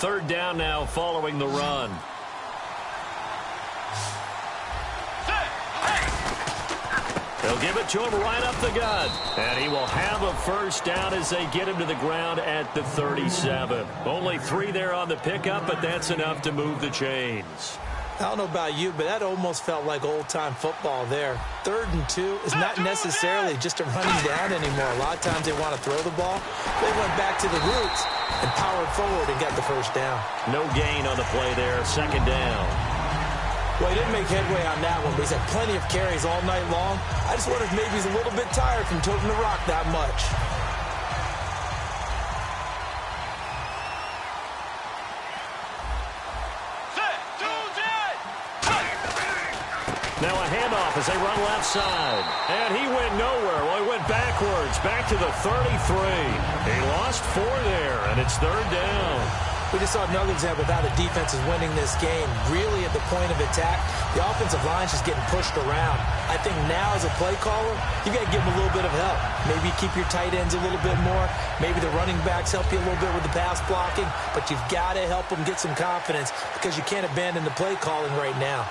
third down now following the run. They'll give it to him right up the gut. And he will have a first down as they get him to the ground at the 37. Only 3 there on the pickup, but that's enough to move the chains. I don't know about you, but that almost felt like old-time football there. 3rd and 2 is not necessarily just a running down anymore. A lot of times they want to throw the ball. They went back to the roots and powered forward and got the first down. No gain on the play there, 2nd down. Well, he didn't make headway on that one, but he's had plenty of carries all night long. I just wonder if maybe he's a little bit tired from toting the rock that much. Now a handoff as they run left side. And he went nowhere. Well, he went backwards, back to the 33. He lost 4 there, and it's 3rd down. We just saw another example of how the defense is winning this game. Really at the point of attack, the offensive line's just getting pushed around. I think now as a play caller, you got to give them a little bit of help. Maybe keep your tight ends a little bit more. Maybe the running backs help you a little bit with the pass blocking. But you've got to help them get some confidence because you can't abandon the play calling right now.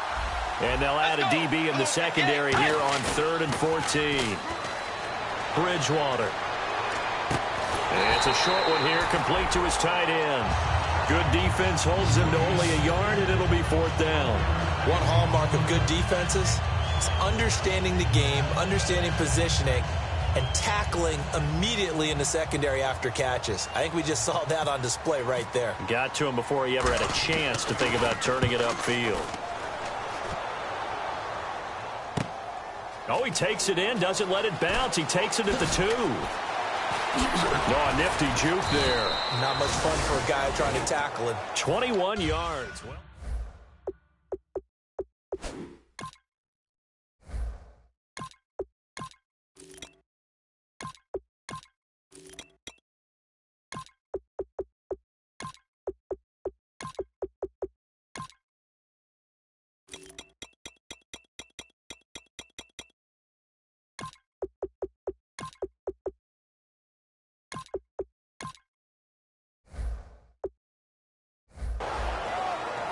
And they'll add a DB in the secondary here on 3rd and 14. Bridgewater. And it's a short one here, complete to his tight end. Good defense holds him to only a yard, and it'll be 4th down. One hallmark of good defenses is understanding the game, understanding positioning, and tackling immediately in the secondary after catches. I think we just saw that on display right there. Got to him before he ever had a chance to think about turning it upfield. Oh, he takes it in, doesn't let it bounce. He takes it at the 2. No, a nifty juke there. Not much fun for a guy trying to tackle it. 21 yards. Well,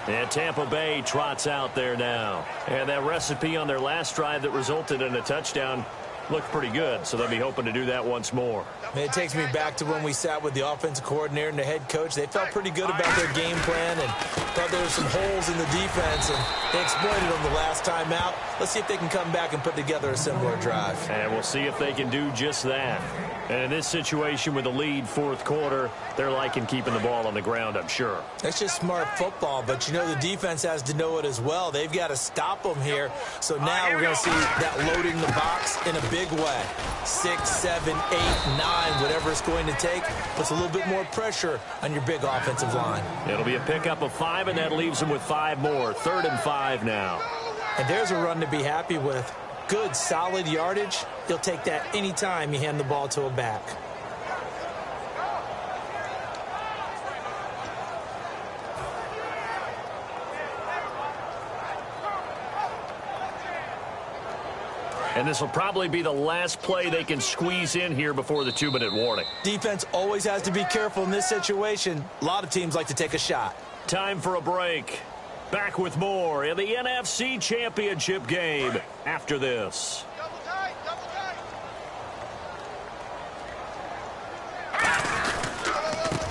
and Tampa Bay trots out there now. And that recipe on their last drive that resulted in a touchdown looked pretty good, so they'll be hoping to do that once more. It takes me back to when we sat with the offensive coordinator and the head coach. They felt pretty good about their game plan and thought there were some holes in the defense, and they exploited them the last time out. Let's see if they can come back and put together a similar drive. And we'll see if they can do just that. And in this situation with the lead 4th quarter, they're liking keeping the ball on the ground, I'm sure. That's just smart football, but you know the defense has to know it as well. They've got to stop them here. So now we're going to see that loading the box in a big way. 6, 7, 8, 9, whatever it's going to take, puts a little bit more pressure on your big offensive line. It'll be a pickup of 5, and that leaves them with 5 more. 3rd and 5 now. And there's a run to be happy with. Good, solid yardage. He'll take that anytime you hand the ball to a back. And this will probably be the last play they can squeeze in here before the 2-minute warning. Defense always has to be careful in this situation. A lot of teams like to take a shot. Time for a break. Back with more in the NFC Championship game after this. Double tight, double tight.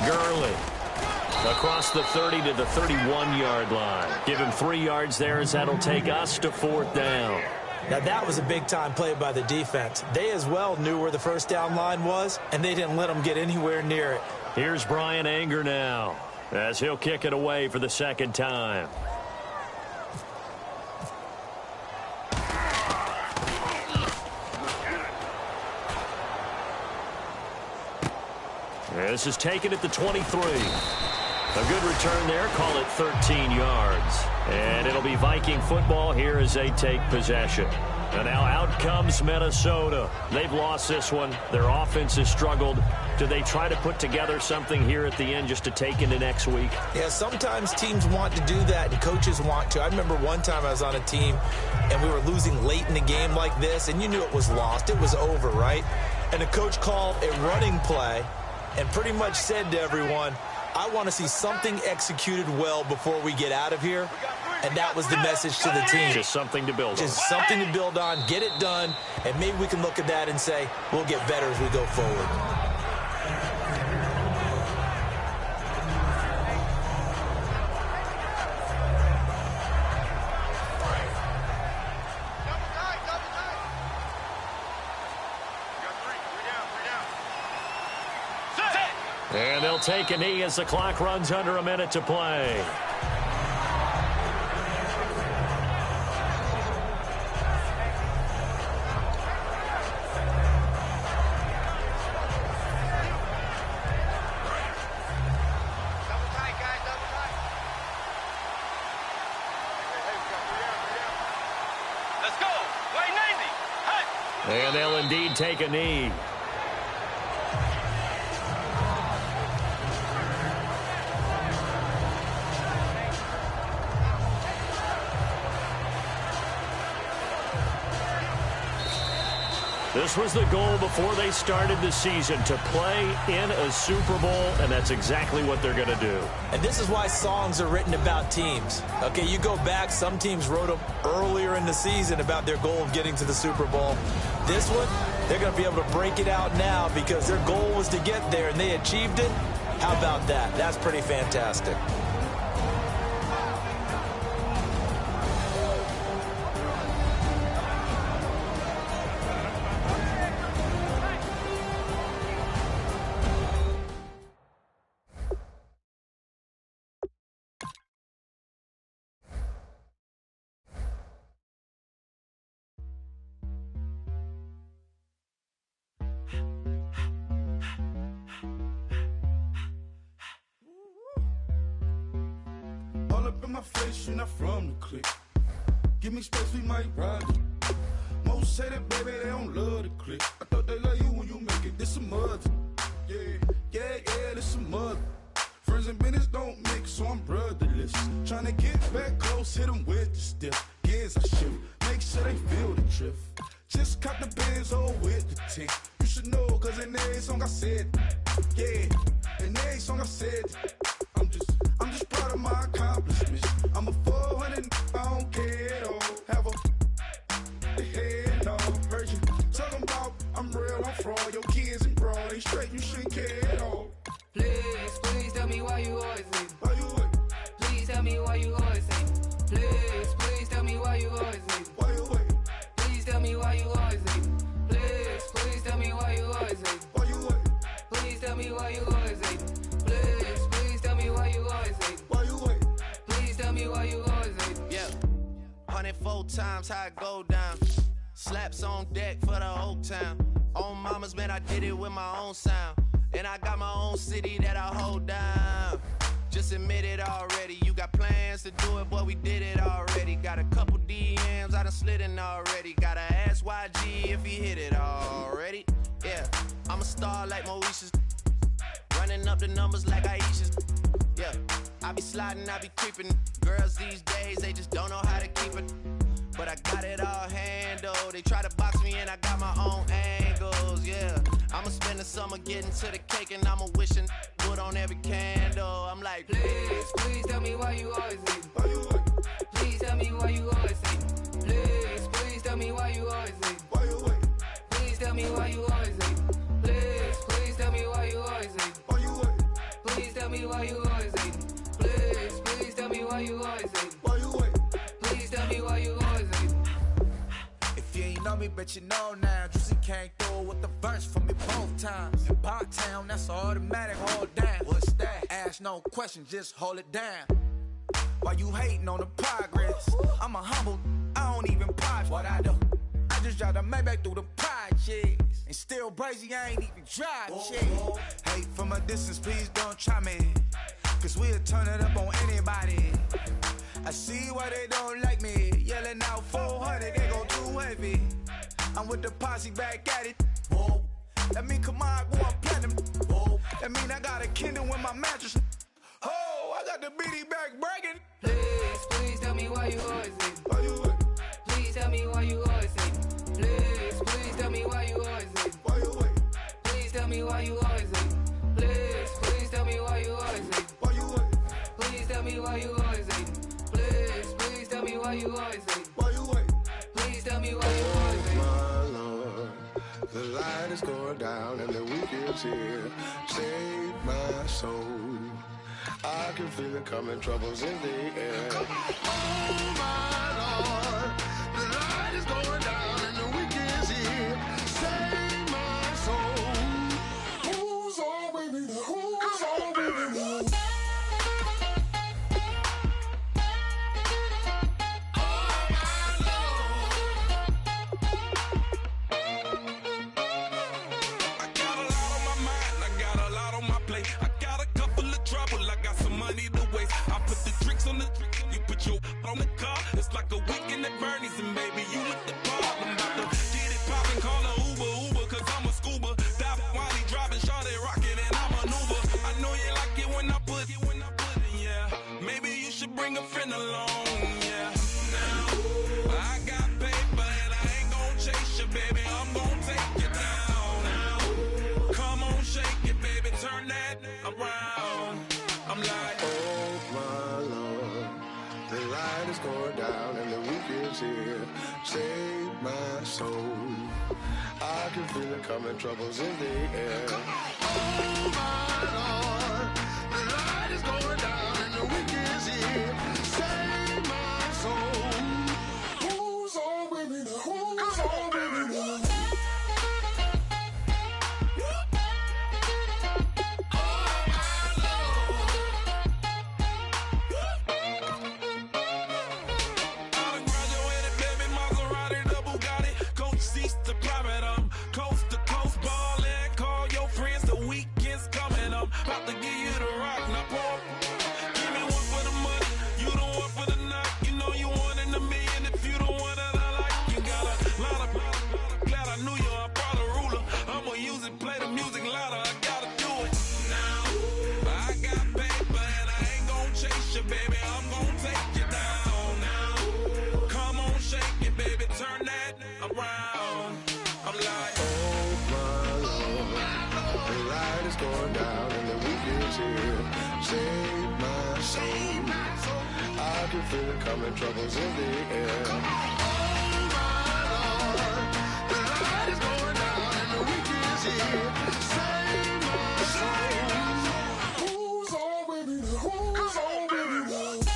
Gurley across the 30 to the 31-yard line. Give him 3 yards there as that'll take us to 4th down. Now, that was a big-time play by the defense. They as well knew where the first down line was, and they didn't let them get anywhere near it. Here's Brian Anger now as he'll kick it away for the 2nd time. This is taken at the 23. A good return there. Call it 13 yards. And it'll be Viking football here as they take possession. And now out comes Minnesota. They've lost this one. Their offense has struggled. Do they try to put together something here at the end just to take into next week? Yeah, sometimes teams want to do that and coaches want to. I remember one time I was on a team and we were losing late in the game like this, and you knew it was lost. It was over, right? And the coach called a running play and pretty much said to everyone, I want to see something executed well before we get out of here. And that was the message to the team. Just something to build on. Just something to build on, get it done, and maybe we can look at that and say, we'll get better as we go forward. And they'll take a knee as the clock runs under a minute to play. And they'll indeed take a knee. This was the goal before they started the season, to play in a Super Bowl, and that's exactly what they're going to do. And this is why songs are written about teams. Okay, you go back, some teams wrote them earlier in the season about their goal of getting to the Super Bowl. This one, they're going to be able to break it out now because their goal was to get there, and they achieved it. How about that? That's pretty fantastic. My face, you're not from the clique. Give me space, we might ride it. Most say that, baby, they don't love the clique. I thought they love you when you make it. This a mother. Yeah, this a mother. Friends and business don't mix, so I'm brotherless. Tryna get back close, hit them with the stiff. Gears I shift, make sure they feel the drift. Just caught the Benz with the tick. You should know, cause in every song I said, yeah, in every song I said, I'm just proud of my accomplishments. I'm a 400, I don't care at all. Have a head on. Heard you talking about I'm real, I'm fraud. Your kids and broad ain't straight, you shouldn't care at all. Please tell me why you always leave. Why you wait? Please tell me why you always leave. Please tell me why you always leave. Why you wait? Please tell me why you always leave. Please tell me why you always leave. Why you wait? Please tell me why you always leave. Please tell me why you always leave. Why you wait? Please tell me why you always leave. Yeah, 104 times how it go down. Slaps on deck for the whole town. On mamas, man, I did it with my own sound. And I got my own city that I hold down. Just admit it already. You got plans to do it, but we did it already. Got a couple DMs, I done slid in already. Gotta ask YG if he hit it already. Yeah, I'm a star like Moesha's. Running up the numbers like Aisha's. Yeah, I be sliding, I be creeping. Girls these days, they just don't know how to keep it. But I got it all handled. They try to box me in, I got my own angles, yeah. I'ma spend the summer getting to the cake and I'ma wishing wood on every candle. I'm like, please tell me why you always leave. Why you wait? Please tell me why you always leave. Please tell me why you always leave. Why you wait? Please tell me why you always leave. Please tell me why you always leave. Why you wait? Please tell me why you always leave. Please tell me why you always leave. Why you wait? Please tell me why you always leave. If you ain't know me, bet you know now. Juicy came through with the verse for me both times. In Parktown, that's automatic, hold down. What's that? Ask no question, just hold it down. Why you hating on the progress? I'm a humble, I don't even pause what I do. I just drive the Maybach through the projects. And still brazy, I ain't even drive shit. Hate from a distance, please don't try me. Cause we'll turn it up on anybody. I see why they don't like me. Yelling out 400, they go too heavy. I'm with the posse back at it. Whoa. That mean come on, go on platinum. Whoa. That mean I got a Kindle in my mattress. Oh, I got the BD back bragging. Please tell me why you always leave. Why you wait? Please tell me why you always leave. Please tell me why you always leave. Why you wait? Please tell me why you always leave. Please tell me why you always leave. why you always hating. Please tell me why you always hating. Why you wait? Please tell me why you always hating. My Lord, the light is going down and the week is here. Save my soul. I can feel it coming, troubles in the air. Oh my Lord, the light is going down and the week is here. Save my soul. Who's all with me? Who's all with me? On the car, it's like a weekend at Bernie's, and baby, you with the problem. About to get it poppin', call a Uber, cause I'm a scuba. Dive while he driving, shawty rockin', and I maneuver. I know you like it when I put it, yeah. Maybe you should bring a friend along, yeah. Now, I got paper, and I ain't gon' chase you, baby. I'm gon' take you down. Now, come on, shake it, baby, turn that around. I'm like, oh my Lord, the light is going down and the week is here. Save my soul. I can feel it coming, troubles in the air. Oh my Lord, the light is going down and the week is here. Save my soul. Who's all with me? Who's all with me? About to give you the rock, now pour. Give me one for the money, you the one for the night. You know you one in a million if you the one that I like. You got a lot of, glad I knew you, I brought a ruler. I'ma use it, play the music louder, I gotta do it. Now, I got paper and I ain't gon' chase you, baby, I'm gon' take you down. Now, come on, shake it, baby, turn that around. I'm like, oh my Lord, the light is going down and the week is here. Save my soul. I can feel it coming, troubles in the air. Oh my Lord, the light is going down and the week is here. Save my soul. Who's all with me? Who's all with me?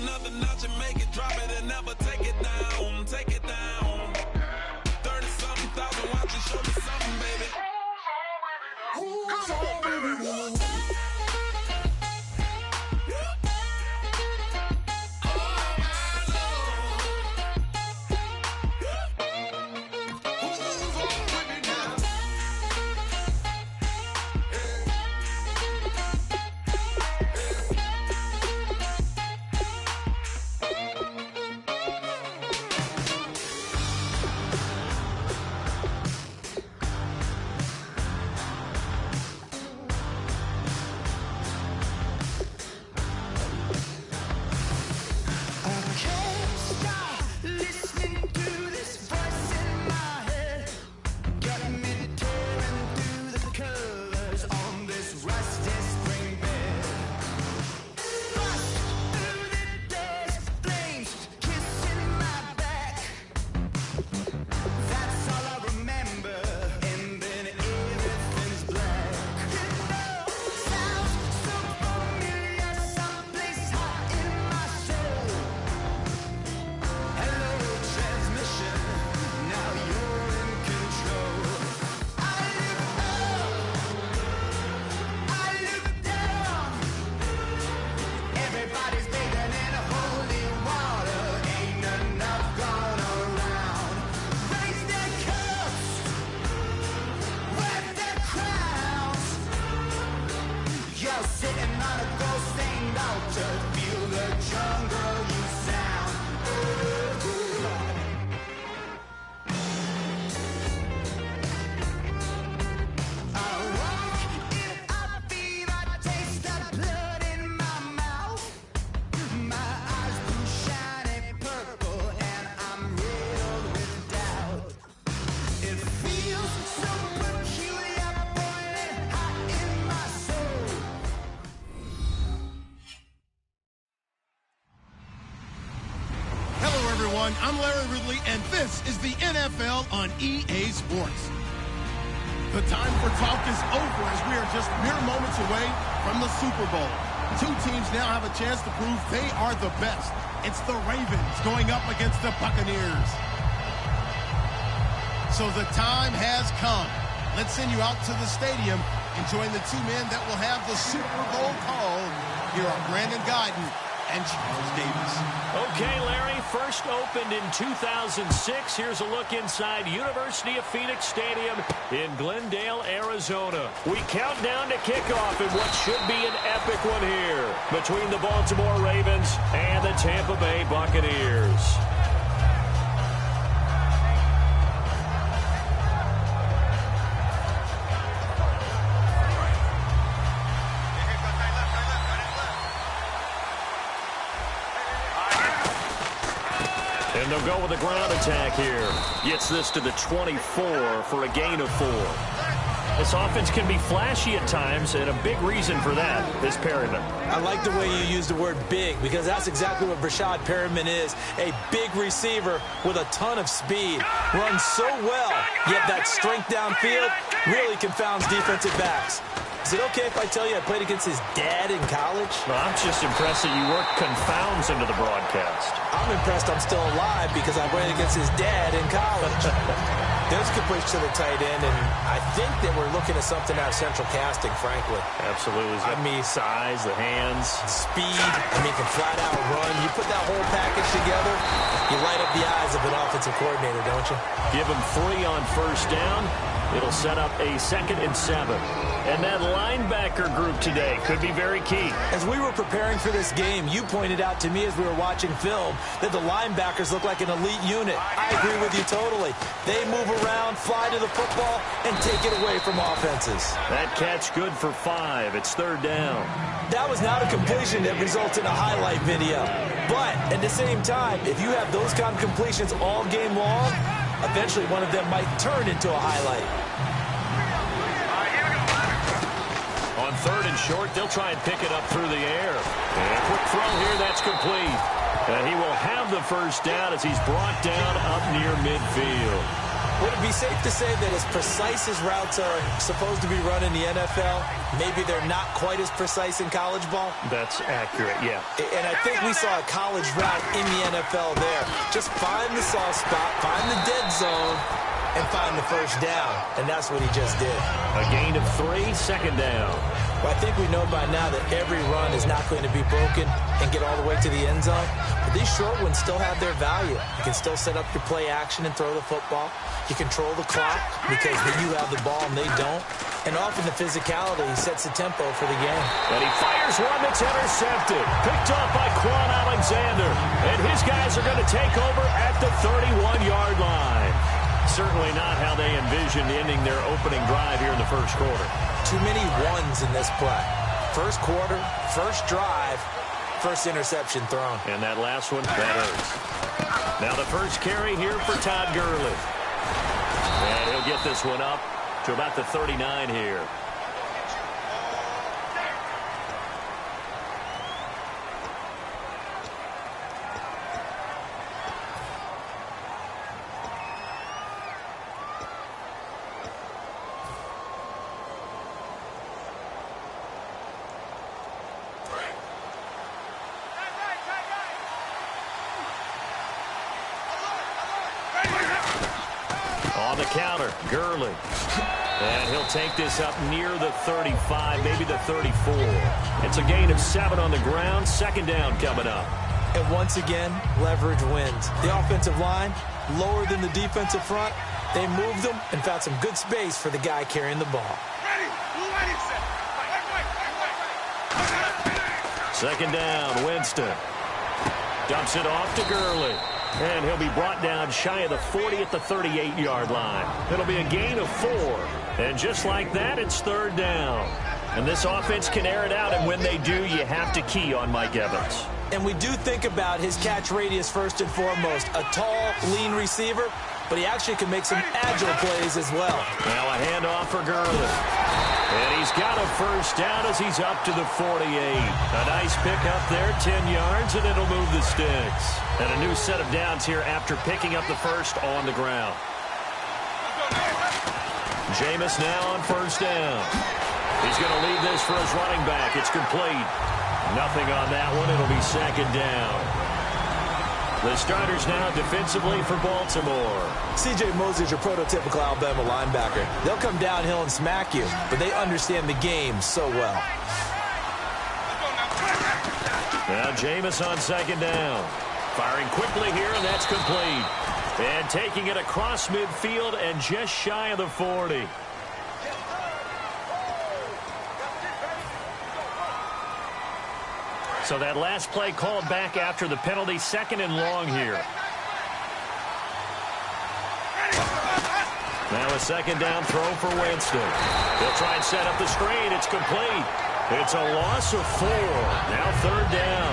another notch and make it drop it and never take it down. Take it down. 30-something thousand watching, show me something, baby. Who's on, baby? everyone. I'm Larry Ridley, and this is the NFL on EA Sports. The time for talk is over as we are just mere moments away from the Super Bowl. Two teams now have a chance to prove they are the best. It's the Ravens going up against the Buccaneers. So the time has come. Let's send you out to the stadium and join the two men that will have the Super Bowl call. Here are Brandon Gaudin and Charles Davis. Okay, Larry, first opened in 2006. Here's a look inside University of Phoenix Stadium in Glendale, Arizona. We count down to kickoff in what should be an epic one here between the Baltimore Ravens and the Tampa Bay Buccaneers. And they'll go with a ground attack here. Gets this to the 24 for a gain of 4. This offense can be flashy at times, and a big reason for that is Perriman. I like the way you use the word big, because that's exactly what Breshad Perriman is. A big receiver with a ton of speed. Runs so well, yet that strength downfield really confounds defensive backs. Is it okay if I tell you I played against his dad in college? Well, I'm just impressed that you worked confounds into the broadcast. I'm impressed I'm still alive because I played against his dad in college. There's a good push to the tight end, and I think that we're looking at something out of central casting, frankly. Absolutely. I mean, size, the hands. Speed. I mean, can flat out run. You put that whole package together, you light up the eyes of an offensive coordinator, don't you? Give him 3 on first down. It'll set up a 2nd and 7. And that linebacker group today could be very key. As we were preparing for this game, you pointed out to me as we were watching film that the linebackers look like an elite unit. I agree with you totally. They move around, fly to the football, and take it away from offenses. That catch good for 5. It's 3rd down. That was not a completion that results in a highlight video. But at the same time, if you have those kind of completions all game long, eventually one of them might turn into a highlight. On 3rd and short, they'll try and pick it up through the air. And a quick throw here, that's complete. And he will have the first down as he's brought down up near midfield. Would it be safe to say that as precise as routes are supposed to be run in the NFL, maybe they're not quite as precise in college ball? That's accurate, yeah. And I think we saw a college route in the NFL there. Just find the soft spot, find the dead zone, and find the first down. And that's what he just did. A gain of 3, 2nd down. Well, I think we know by now that every run is not going to be broken and get all the way to the end zone. But these short ones still have their value. You can still set up your play action and throw the football. You control the clock because when you have the ball and they don't. And often the physicality sets the tempo for the game. And he fires one that's intercepted. Picked off by Quan Alexander. And his guys are going to take over at the 31-yard line. Certainly not how they envisioned ending their opening drive here in the first quarter. Too many ones in this play. First quarter, first drive, first interception thrown. And that last one, that hurts. Now the first carry here for Todd Gurley. And he'll get this one up to about the 39 here. On the counter, Gurley. And he'll take this up near the 35, maybe the 34. It's a gain of 7 on the ground. 2nd down coming up. And once again, leverage wins. The offensive line, lower than the defensive front. They moved them and found some good space for the guy carrying the ball. 2nd down, Winston. Dumps it off to Gurley. And he'll be brought down shy of the 40 at the 38-yard line. It'll be a gain of 4. And just like that, it's 3rd down. And this offense can air it out, and when they do, you have to key on Mike Evans. And we do think about his catch radius first and foremost. A tall, lean receiver, but he actually can make some agile plays as well. Now a handoff for Gurley. And he's got a first down as he's up to the 48. A nice pickup there, 10 yards, and it'll move the sticks. And a new set of downs here after picking up the first on the ground. Jameis now on first down. He's going to lead this for his running back. It's complete. Nothing on that one. It'll be second down. The starters now defensively for Baltimore. C.J. Mosley's your prototypical Alabama linebacker. They'll come downhill and smack you, but they understand the game so well. Now Jameis on second down. Firing quickly here, and that's complete. And taking it across midfield and just shy of the 40. So that last play called back after the penalty, second and long here. Now a second down throw for Winston. He'll try and set up the screen. It's complete. It's a loss of 4. Now third down.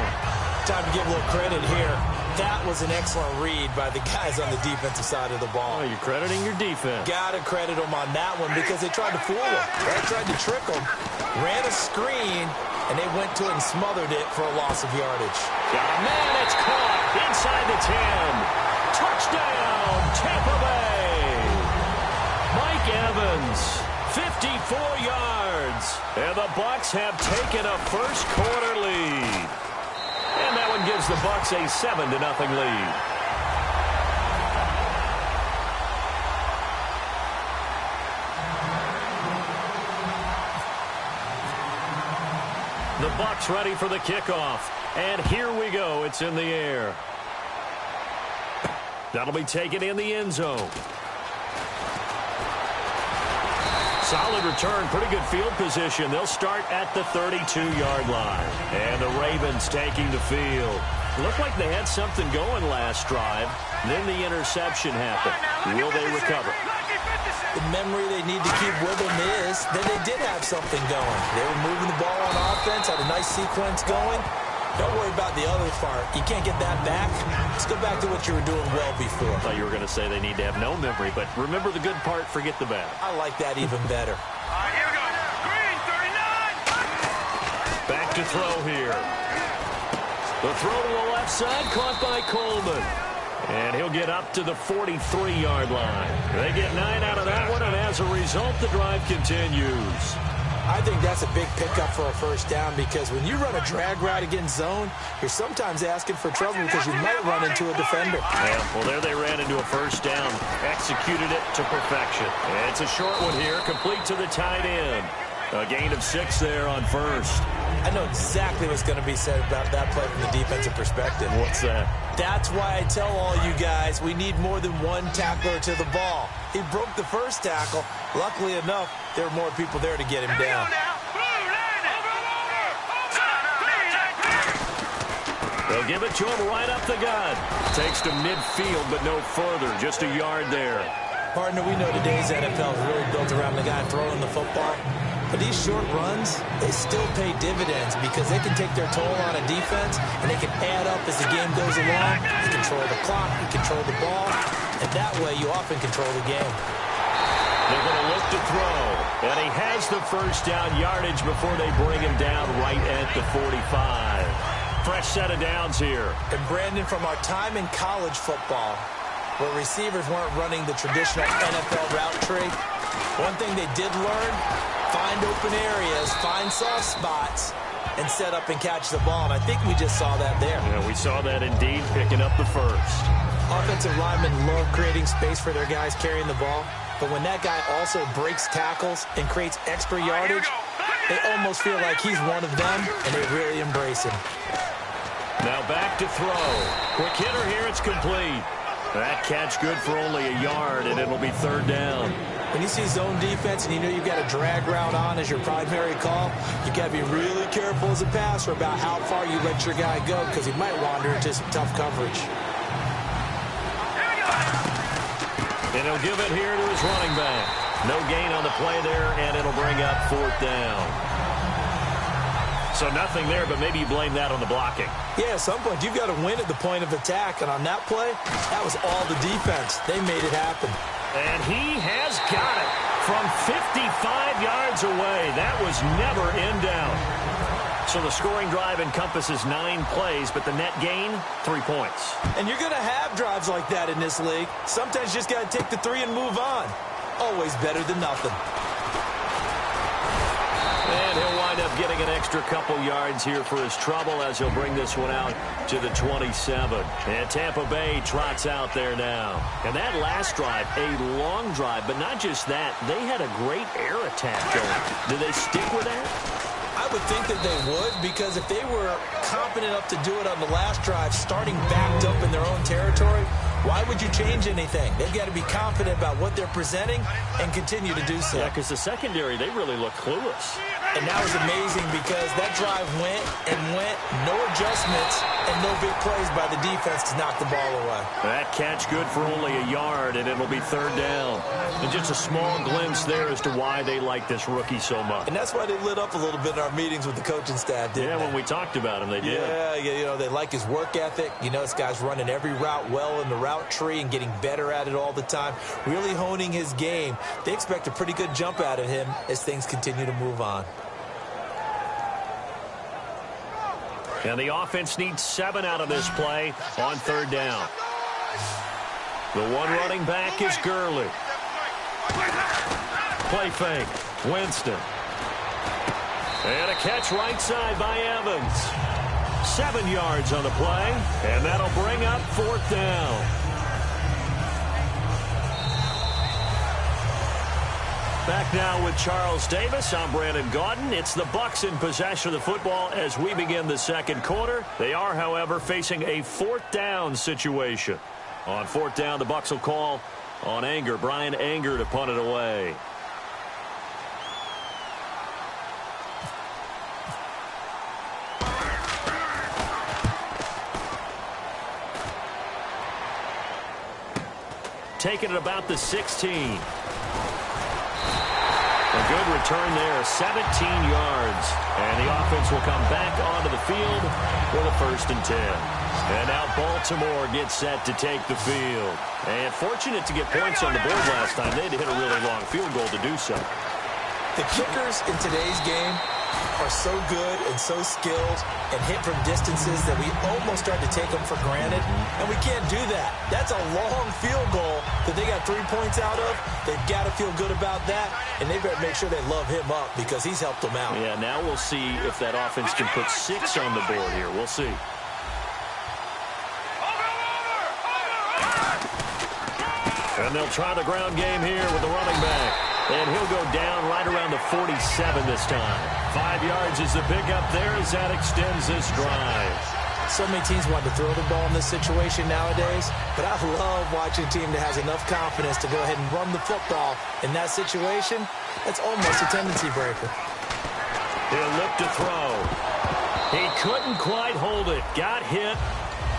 Time to give a little credit here. That was an excellent read by the guys on the defensive side of the ball. Oh, you're crediting your defense. Got to credit them on that one because they tried to fool him. They tried to trick him. Ran a screen, and they went to it and smothered it for a loss of yardage. Got a man, it's caught inside the 10. Touchdown, Tampa Bay. Mike Evans, 54 yards. And the Bucs have taken a first quarter lead. And that one gives the Bucs a 7-0 lead. The Bucs ready for the kickoff. And here we go. It's in the air. That'll be taken in the end zone. Solid return, pretty good field position. They'll start at the 32-yard line. And the Ravens taking the field. Looked like they had something going last drive. Then the interception happened. Will they recover? The memory they need to keep with them is that they did have something going. They were moving the ball on offense, had a nice sequence going. Don't worry about the other part. You can't get that back. Let's go back to what you were doing well before. I thought you were going to say they need to have no memory, but remember the good part, forget the bad. I like that even better. All right, here we go. Green, 39. Back to throw here. The throw to the left side, caught by Coleman. And he'll get up to the 43-yard line. They get 9 out of that one, and as a result, the drive continues. I think that's a big pickup for a first down because when you run a drag route against zone, you're sometimes asking for trouble because you might run into a defender. Yeah, well, there they ran into a first down. Executed it to perfection. And it's a short one here, complete to the tight end. A gain of 6 there on first. I know exactly what's going to be said about that play from the defensive perspective. What's that? That's why I tell all you guys we need more than one tackler to the ball. He broke the first tackle. Luckily enough, there were more people there to get him down. They'll give it to him right up the gut. Takes to midfield, but no further. Just a yard there. Partner, we know today's NFL is really built around the guy throwing the football. But these short runs, they still pay dividends because they can take their toll on a defense and they can add up as the game goes along. You control the clock, you control the ball, and that way you often control the game. They're going to look to throw, and he has the first down yardage before they bring him down right at the 45. Fresh set of downs here. And Brandon, from our time in college football, where receivers weren't running the traditional NFL route tree, one thing they did learn, find open areas, find soft spots, and set up and catch the ball. And I think we just saw that there. Yeah, we saw that indeed, picking up the first. Offensive linemen love creating space for their guys carrying the ball. But when that guy also breaks tackles and creates extra yardage, they almost feel like he's one of them, and they really embrace him. Now back to throw. Quick hitter here, it's complete. That catch good for only a yard, and it'll be third down. When you see zone defense and you know you've got a drag route on as your primary call, you've got to be really careful as a passer about how far you let your guy go because he might wander into some tough coverage. And he'll give it here to his running back. No gain on the play there, and it'll bring up fourth down. So nothing there, but maybe you blame that on the blocking. Yeah, at some point you've got to win at the point of attack, and on that play, that was all the defense. They made it happen. And he has got it. from 55 yards away. That was never in doubt. So the scoring drive encompasses 9 plays, but the net gain, 3 points. And you're going to have drives like that in this league. Sometimes you just got to take the 3 and move on. Always better than nothing. And he'll wind up getting an extra couple yards here for his trouble as he'll bring this one out to the 27. And Tampa Bay trots out there now. And that last drive, a long drive, but not just that. They had a great air attack going. Do they stick with that? I would think that they would, because if they were confident enough to do it on the last drive, starting backed up in their own territory, why would you change anything? They've got to be confident about what they're presenting and continue to do so. Yeah, because the secondary, they really look clueless. And that was amazing because that drive went and went, no adjustments, and no big plays by the defense to knock the ball away. That catch good for only a yard, and it'll be 3rd down. And just a small glimpse there as to why they like this rookie so much. And that's why they lit up a little bit in our meetings with the coaching staff, didn't they? Yeah, when we talked about him, they did. Yeah, you know, they like his work ethic. You know, this guy's running every route well in the route tree and getting better at it all the time, really honing his game. They expect a pretty good jump out of him as things continue to move on. And the offense needs 7 out of this play on 3rd down. The one running back is Gurley. Play fake. Winston. And a catch right side by Evans. 7 yards on the play, and that'll bring up 4th down. Back now with Charles Davis. I'm Brandon Gaudin. It's the Bucs in possession of the football as we begin the 2nd quarter. They are, however, facing a 4th down situation. On 4th down, the Bucs will call on Anger. Brian Anger to punt it away. Taking it about the 16. A good return there, 17 yards. And the offense will come back onto the field with a 1st and 10. And now Baltimore gets set to take the field. And fortunate to get points on the board last time. They had to hit a really long field goal to do so. The kickers in today's game are so good and so skilled and hit from distances that we almost start to take them for granted, and we can't do that. That's a long field goal that they got 3 points out of. They've got to feel good about that, and they better make sure they love him up because he's helped them out. Yeah, now we'll see if that offense can put 6 on the board here. We'll see. And they'll try the ground game here with the running back. And he'll go down right around the 47 this time. 5 yards is the pickup there as that extends this drive. So many teams want to throw the ball in this situation nowadays, but I love watching a team that has enough confidence to go ahead and run the football in that situation. That's almost a tendency breaker. He'll look to throw. He couldn't quite hold it. Got hit.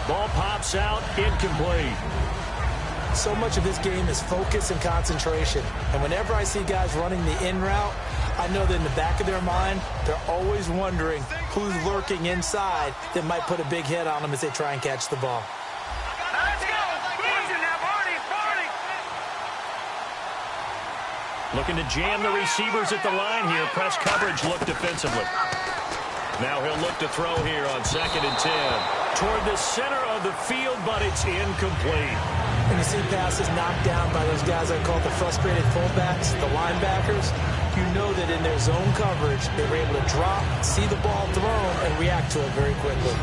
Ball pops out. Incomplete. So much of this game is focus and concentration. And whenever I see guys running the in route, I know that in the back of their mind, they're always wondering who's lurking inside that might put a big hit on them as they try and catch the ball. Looking to jam the receivers at the line here. Press coverage look defensively. Now he'll look to throw here on 2nd and 10. Toward the center of the field, but it's incomplete. When you see passes knocked down by those guys I call the frustrated fullbacks, the linebackers, you know that in their zone coverage, they were able to drop, see the ball thrown, and react to it very quickly.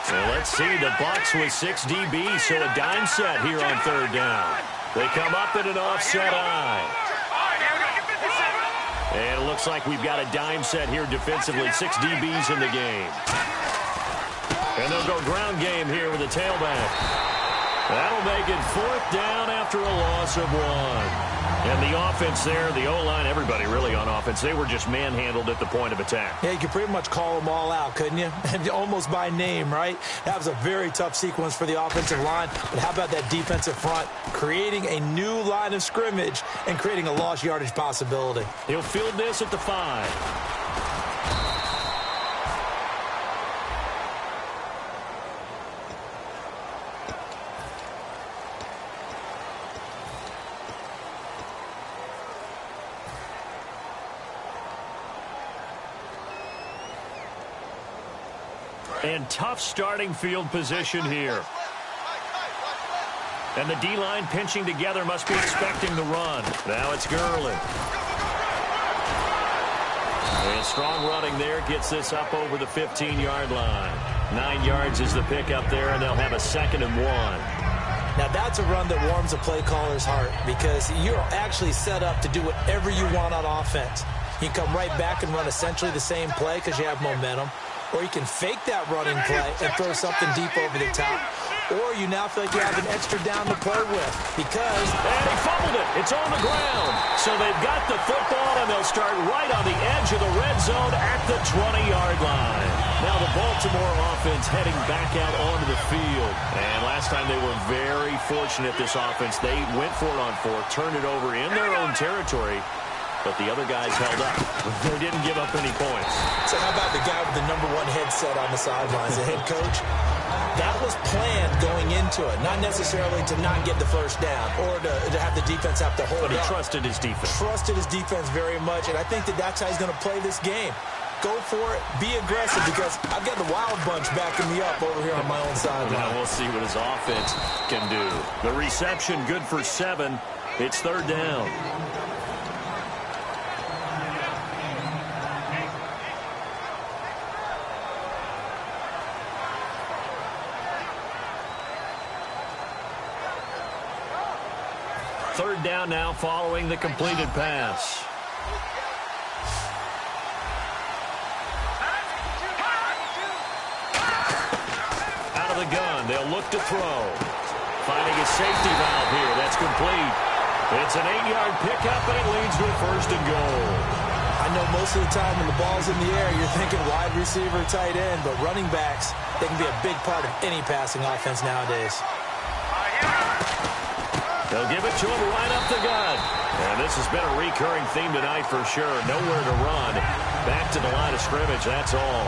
So let's see, the Bucs with 6 DBs, so a dime set here on 3rd down. They come up in an offset eye. And it looks like we've got a dime set here defensively, 6 DBs in the game. And they'll go ground game here with a tailback. That'll make it 4th down after a loss of 1. And the offense there, the O-line, everybody really on offense, they were just manhandled at the point of attack. Yeah, you could pretty much call them all out, couldn't you? Almost by name, right? That was a very tough sequence for the offensive line. But how about that defensive front creating a new line of scrimmage and creating a lost yardage possibility? He'll field this at the 5. And tough starting field position here. And the D-line pinching together must be expecting the run. Now it's Gurley. And strong running there gets this up over the 15-yard line. 9 yards is the pickup there, and they'll have a 2nd and 1. Now, that's a run that warms a play caller's heart because you're actually set up to do whatever you want on offense. You can come right back and run essentially the same play because you have momentum, or you can fake that running play and throw something deep over the top, or you now feel like you have an extra down to play with because... And he fumbled it. It's on the ground. So they've got the football, and they'll start right on the edge of the red zone at the 20-yard line. Now the Baltimore offense heading back out onto the field. And last time they were very fortunate, this offense. They went for it on 4th, turned it over in their own territory, but the other guys held up. They didn't give up any points. So how about the guy with the #1 headset on the sidelines, the head coach? That was planned going into it, not necessarily to not get the first down or to have the defense have to hold But he up. trusted his defense. Trusted his defense very much, and I think that's how he's going to play this game. Go for it. Be aggressive because I've got the wild bunch backing me up over here on my own sideline. Now we'll see what his offense can do. The reception good for 7. It's 3rd down. Third down now following the completed pass. Out of the gun, they'll look to throw. Finding a safety valve here. That's complete. It's an 8-yard pickup, and it leads to a 1st and goal. I know most of the time when the ball's in the air, you're thinking wide receiver, tight end, but running backs, they can be a big part of any passing offense nowadays. They'll give it to him right up the gut. And this has been a recurring theme tonight for sure. Nowhere to run. Back to the line of scrimmage, that's all.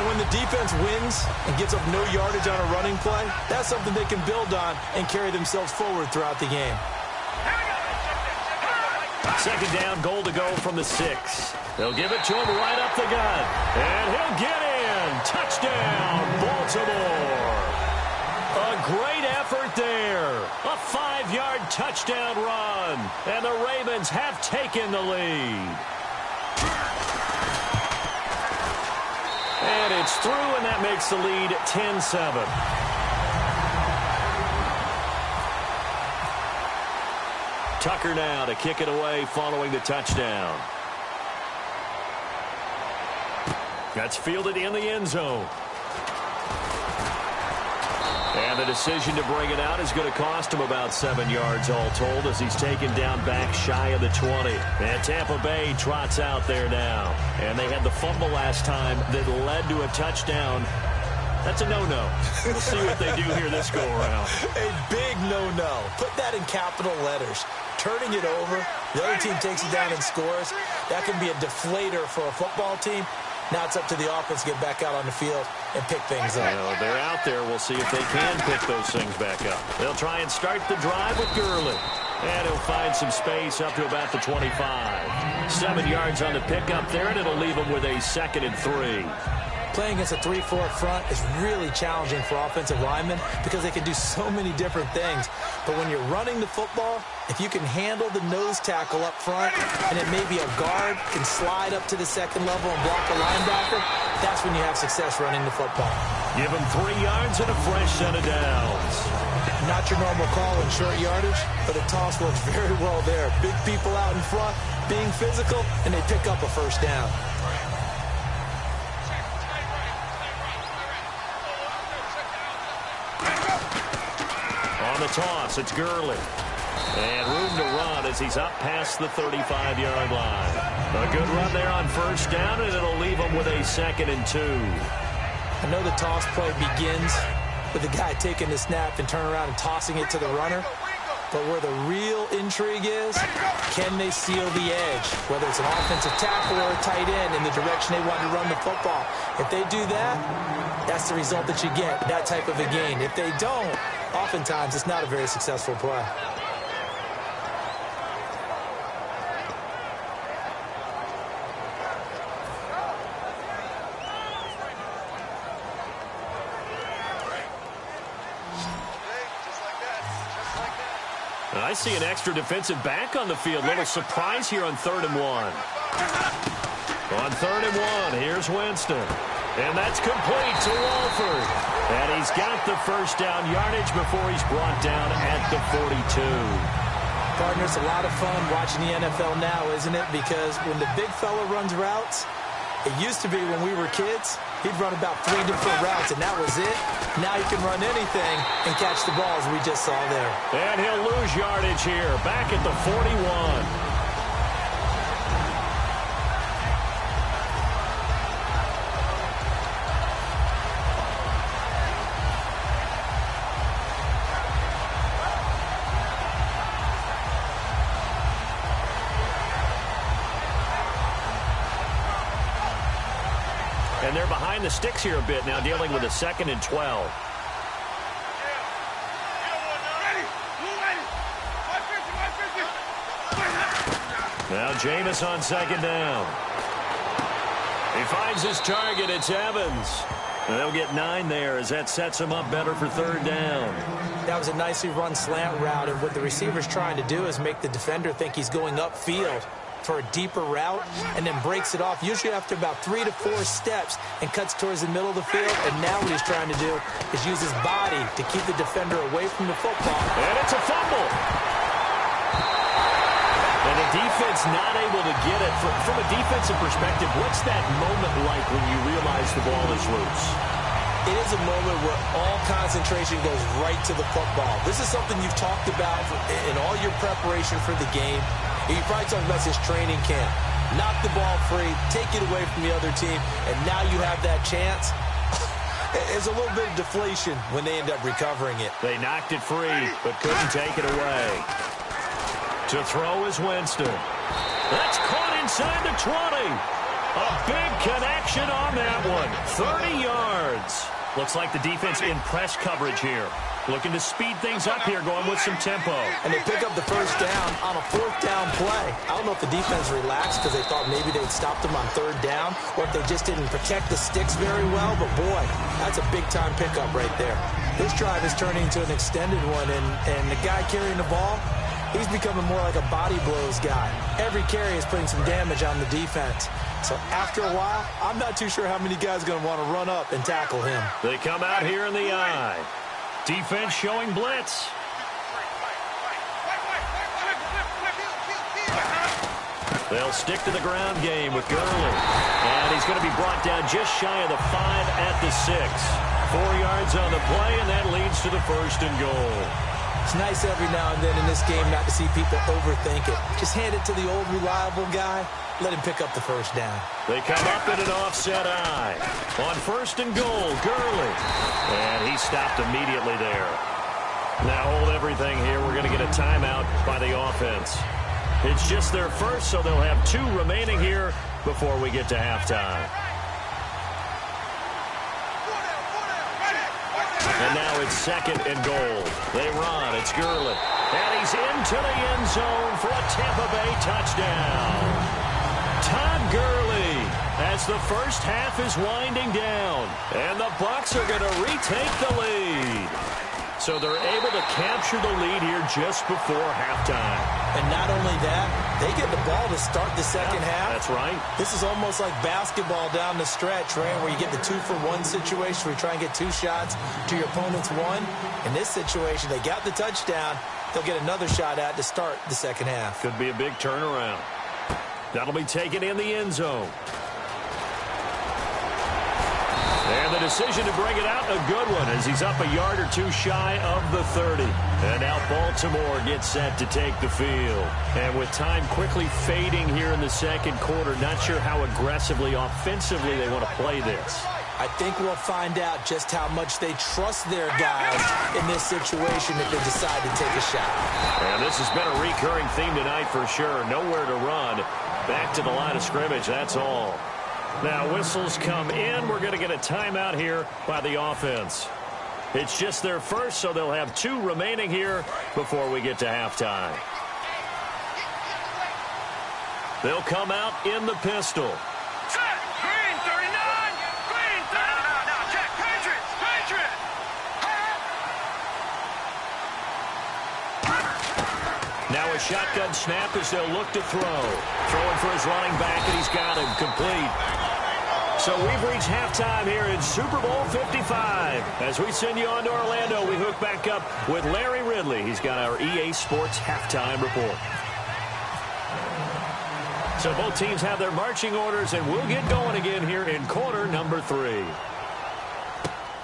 And when the defense wins and gets up no yardage on a running play, that's something they can build on and carry themselves forward throughout the game. 2nd down, goal to go from the 6. They'll give it to him right up the gut. And he'll get in. Touchdown, Baltimore. A great effort there. A 5-yard touchdown run. And the Ravens have taken the lead. And it's through, and that makes the lead 10-7. Tucker now to kick it away following the touchdown. That's fielded in the end zone. And the decision to bring it out is going to cost him about 7 yards all told as he's taken down back shy of the 20. And Tampa Bay trots out there now. And they had the fumble last time that led to a touchdown. That's a no-no. We'll see what they do here this go-around. A big no-no. Put that in capital letters. Turning it over, the other team takes it down and scores. That can be a deflator for a football team. Now it's up to the offense to get back out on the field and pick things up. Well, they're out there. We'll see if they can pick those things back up. They'll try and start the drive with Gurley. And he'll find some space up to about the 25. 7 yards on the pickup there, and it'll leave him with a 2nd and 3. Playing against a 3-4 front is really challenging for offensive linemen because they can do so many different things. But when you're running the football, if you can handle the nose tackle up front and it may be a guard can slide up to the 2nd level and block a linebacker, that's when you have success running the football. Give him 3 yards and a fresh set of downs. Not your normal call in short yardage, but the toss works very well there. Big people out in front, being physical, and they pick up a 1st down. On the toss, it's Gurley. And room to run as he's up past the 35-yard line. A good run there on 1st down, and it'll leave him with a 2nd and 2. I know the toss play begins with the guy taking the snap and turn around and tossing it to the runner. But where the real intrigue is, can they seal the edge? Whether it's an offensive tackle or a tight end in the direction they want to run the football. If they do that, that's the result that you get, that type of a gain. If they don't, oftentimes it's not a very successful play. I see an extra defensive back on the field. Little surprise here on 3rd and 1. On 3rd and 1, here's Winston. And that's complete to Walford. And he's got the first down yardage before he's brought down at the 42. Partner, it's a lot of fun watching the NFL now, isn't it? Because when the big fella runs routes, it used to be when we were kids, he'd run about 3 different routes, and that was it. Now he can run anything and catch the ball, as we just saw there. And he'll lose yardage here, back at the 41. And they're behind the sticks here a bit now, dealing with a 2nd and 12. Now Jameis on 2nd down. He finds his target. It's Evans. And they'll get 9 there as that sets him up better for 3rd down. That was a nicely run slant route, and what the receiver's trying to do is make the defender think he's going upfield for a deeper route, and then breaks it off, usually after about 3 to 4 steps, and cuts towards the middle of the field. And now what he's trying to do is use his body to keep the defender away from the football. And it's a fumble. And the defense not able to get it. From a defensive perspective, what's that moment like when you realize the ball is loose? It is a moment where all concentration goes right to the football. This is something you've talked about in all your preparation for the game. You probably talked about this training camp. Knock the ball free, take it away from the other team, and now you have that chance. It's a little bit of deflation when they end up recovering it. They knocked it free, but couldn't take it away. To throw is Winston. That's caught inside the 20. A big connection on that one. 30 yards. Looks like the defense in press coverage here. Looking to speed things up here, going with some tempo. And they pick up the first down on a 4th down play. I don't know if the defense relaxed because they thought maybe they'd stopped them on 3rd down, or if they just didn't protect the sticks very well. But, boy, that's a big-time pickup right there. This drive is turning into an extended one, and the guy carrying the ball, he's becoming more like a body blows guy. Every carry is putting some damage on the defense. So after a while, I'm not too sure how many guys are going to want to run up and tackle him. They come out here in the eye. Defense showing blitz. They'll stick to the ground game with Gurley. And he's going to be brought down just shy of the 5 at the 6. 4 yards on the play, and that leads to the 1st and goal. It's nice every now and then in this game not to see people overthink it. Just hand it to the old reliable guy. Let him pick up the first down. They come up in an offset eye. On 1st and goal, Gurley. And he stopped immediately there. Now hold everything here. We're going to get a timeout by the offense. It's just their first, so they'll have 2 remaining here before we get to halftime. And now it's 2nd and goal. They run. It's Gurley. And he's into the end zone for a Tampa Bay touchdown. Todd Gurley as the first half is winding down. And the Bucs are going to retake the lead. So they're able to capture the lead here just before halftime. And not only that, they get the ball to start the second half. That's right. This is almost like basketball down the stretch, right, where you get the 2-for-1 situation where you try and get 2 shots to your opponent's 1. In this situation, they got the touchdown. They'll get another shot at to start the second half. Could be a big turnaround. That'll be taken in the end zone. And the decision to bring it out, a good one, as he's up a yard or 2 shy of the 30. And now Baltimore gets set to take the field. And with time quickly fading here in the second quarter, not sure how aggressively, offensively they want to play this. I think we'll find out just how much they trust their guys in this situation if they decide to take a shot. And this has been a recurring theme tonight for sure. Nowhere to run. Back to the line of scrimmage, that's all. Now whistles come in. We're going to get a timeout here by the offense. It's just their first, so they'll have 2 remaining here before we get to halftime. They'll come out in the pistol. Green 39! Green 39! No, check. Patriots! Patriots! a shotgun snap as they'll look to throw. Throwing for his running back, and he's got him complete. So we've reached halftime here in Super Bowl 55. As we send you on to Orlando, we hook back up with Larry Ridley. He's got our EA Sports halftime report. So both teams have their marching orders, and we'll get going again here in quarter number 3.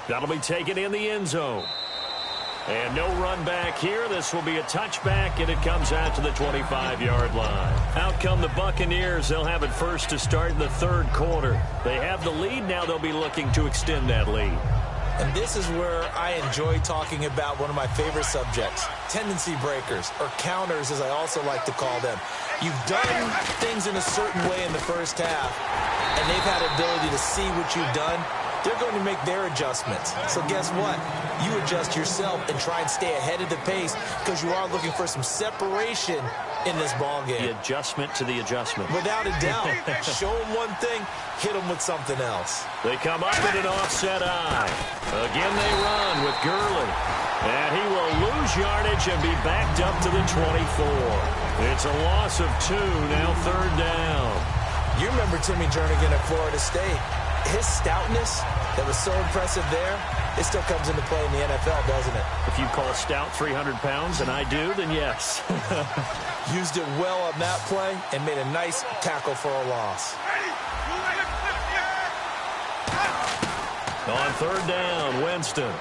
That'll be taken in the end zone. And no run back here. This will be a touchback, and it comes out to the 25-yard line. Out come the Buccaneers. They'll have it first to start in the third quarter. They have the lead. Now they'll be looking to extend that lead. And this is where I enjoy talking about one of my favorite subjects, tendency breakers, or counters as I also like to call them. You've done things in a certain way in the first half, and they've had the ability to see what you've done. They're going to make their adjustments. So guess what? You adjust yourself and try and stay ahead of the pace because you are looking for some separation in this ball game. The adjustment to the adjustment. Without a doubt. Show them one thing, hit them with something else. They come up in an offset eye. Again they run with Gurley. And he will lose yardage and be backed up to the 24. It's a loss of 2, now third down. You remember Timmy Jernigan at Florida State. His stoutness that was so impressive there, it still comes into play in the NFL, doesn't it? If you call stout 300 pounds, and I do, then yes. Used it well on that play and made a nice tackle for a loss. On third down, Winston.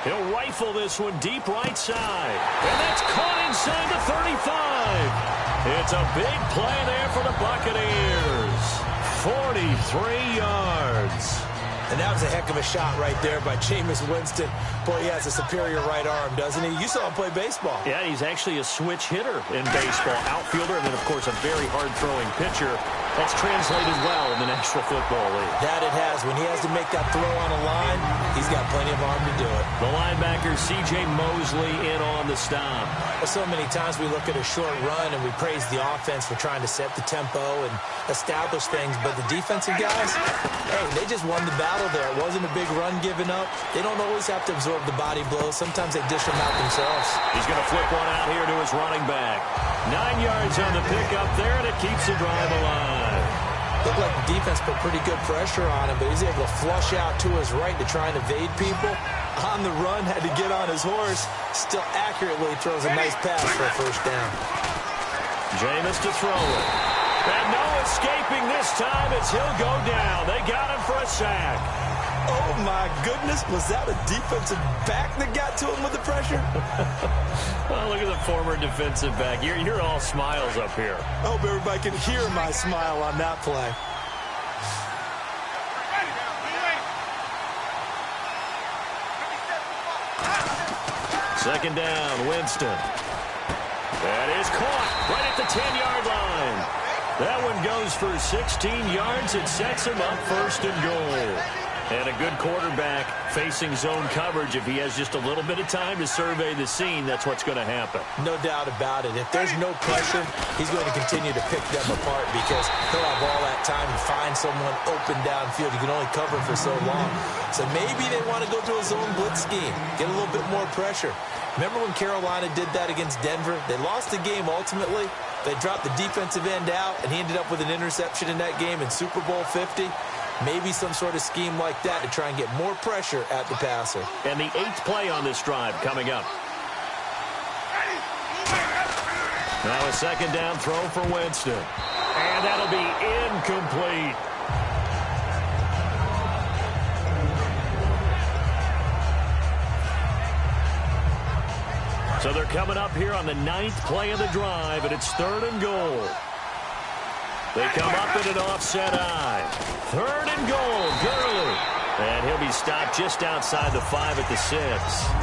He'll rifle this one deep right side. And that's caught inside the 35. It's a big play there for the Buccaneers. 43 yards. And that was a heck of a shot right there by Jameis Winston. Boy, he has a superior right arm, doesn't he? You saw him play baseball. Yeah, he's actually a switch hitter in baseball. Outfielder, and then, of course, a very hard-throwing pitcher. That's translated well in the National Football League. That it has. When he has to make that throw on a line, he's got plenty of arm to do it. The linebacker, C.J. Mosley, in on the stop. Well, so many times we look at a short run and we praise the offense for trying to set the tempo and establish things, but the defensive guys, hey, they just won the battle there. It wasn't a big run given up. They don't always have to absorb the body blows. Sometimes they dish them out themselves. He's going to flip one out here to his running back. 9 yards on the pickup there, and it keeps the drive alive. Looked like the defense put pretty good pressure on him, but he's able to flush out to his right to try and evade people. On the run, had to get on his horse. Still accurately throws a nice pass for a first down. Jameis to throw it. And no escaping this time as he'll go down. They got him for a sack. Oh, my goodness. Was that a defensive back that got to him with the pressure? Well, look at the former defensive back. You're all smiles up here. I hope everybody can hear my smile on that play. Second down, Winston. That is caught right at the 10-yard line. That one goes for 16 yards. It sets him up first and goal. And a good quarterback facing zone coverage. If he has just a little bit of time to survey the scene, that's what's going to happen. No doubt about it. If there's no pressure, he's going to continue to pick them apart because he'll have all that time to find someone open downfield. You can only cover for so long. So maybe they want to go to a zone blitz scheme, get a little bit more pressure. Remember when Carolina did that against Denver? They lost the game ultimately. They dropped the defensive end out, and he ended up with an interception in that game in Super Bowl 50. Maybe some sort of scheme like that to try and get more pressure at the passer. And the 8th play on this drive coming up. Now a second down throw for Winston. And that'll be incomplete. So they're coming up here on the 9th play of the drive, and it's 3rd and goal. They come up in an offset eye. 3rd and goal, Gurley. And he'll be stopped just outside the 5 at the 6.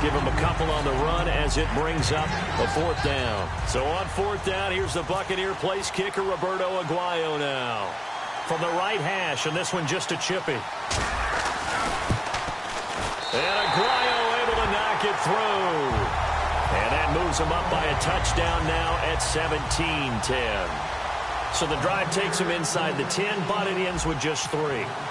Give him a couple on the run as it brings up a 4th down. So on 4th down, here's the Buccaneer place kicker, Roberto Aguayo now. From the right hash, and this one just a chippy. And Aguayo able to knock it through. And that moves him up by a touchdown now at 17-10. So the drive takes them inside the 10, but it ends with just 3.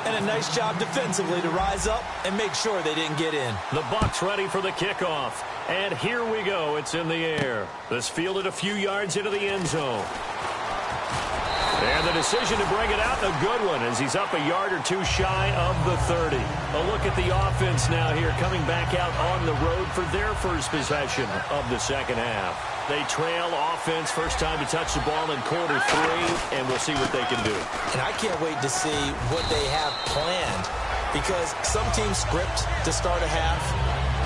And a nice job defensively to rise up and make sure they didn't get in. The Bucs ready for the kickoff. And here we go. It's in the air. This fielded a few yards into the end zone. And the decision to bring it out, a good one, as he's up a yard or two shy of the 30. A look at the offense now here, coming back out on the road for their first possession of the second half. They trail offense, first time to touch the ball in quarter 3, and we'll see what they can do. And I can't wait to see what they have planned, because some teams script to start a half.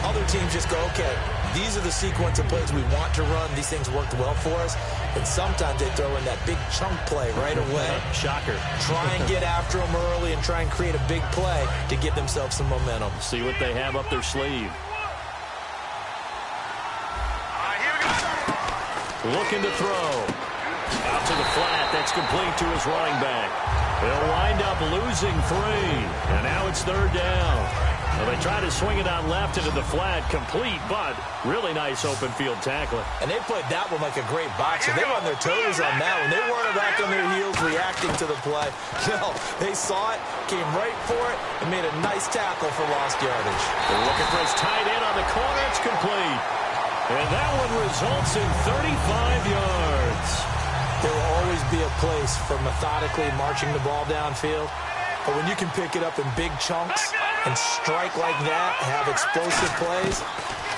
Other teams just go, okay, these are the sequence of plays we want to run. These things worked well for us. And sometimes they throw in that big chunk play right away. Shocker. Try and get after them early and try and create a big play to give themselves some momentum. See what they have up their sleeve. Looking to throw. Out to the flat. That's complete to his running back. They'll wind up losing 3. And now it's third down. Well, they try to swing it on left into the flat, complete, but really nice open field tackling. And they played that one like a great boxer. They were on their toes on that one. They weren't back on their heels reacting to the play. No, they saw it, came right for it, and made a nice tackle for lost yardage. They're looking for his tight end on the corner. It's complete. And that one results in 35 yards. There will always be a place for methodically marching the ball downfield. But when you can pick it up in big chunks and strike like that, have explosive plays,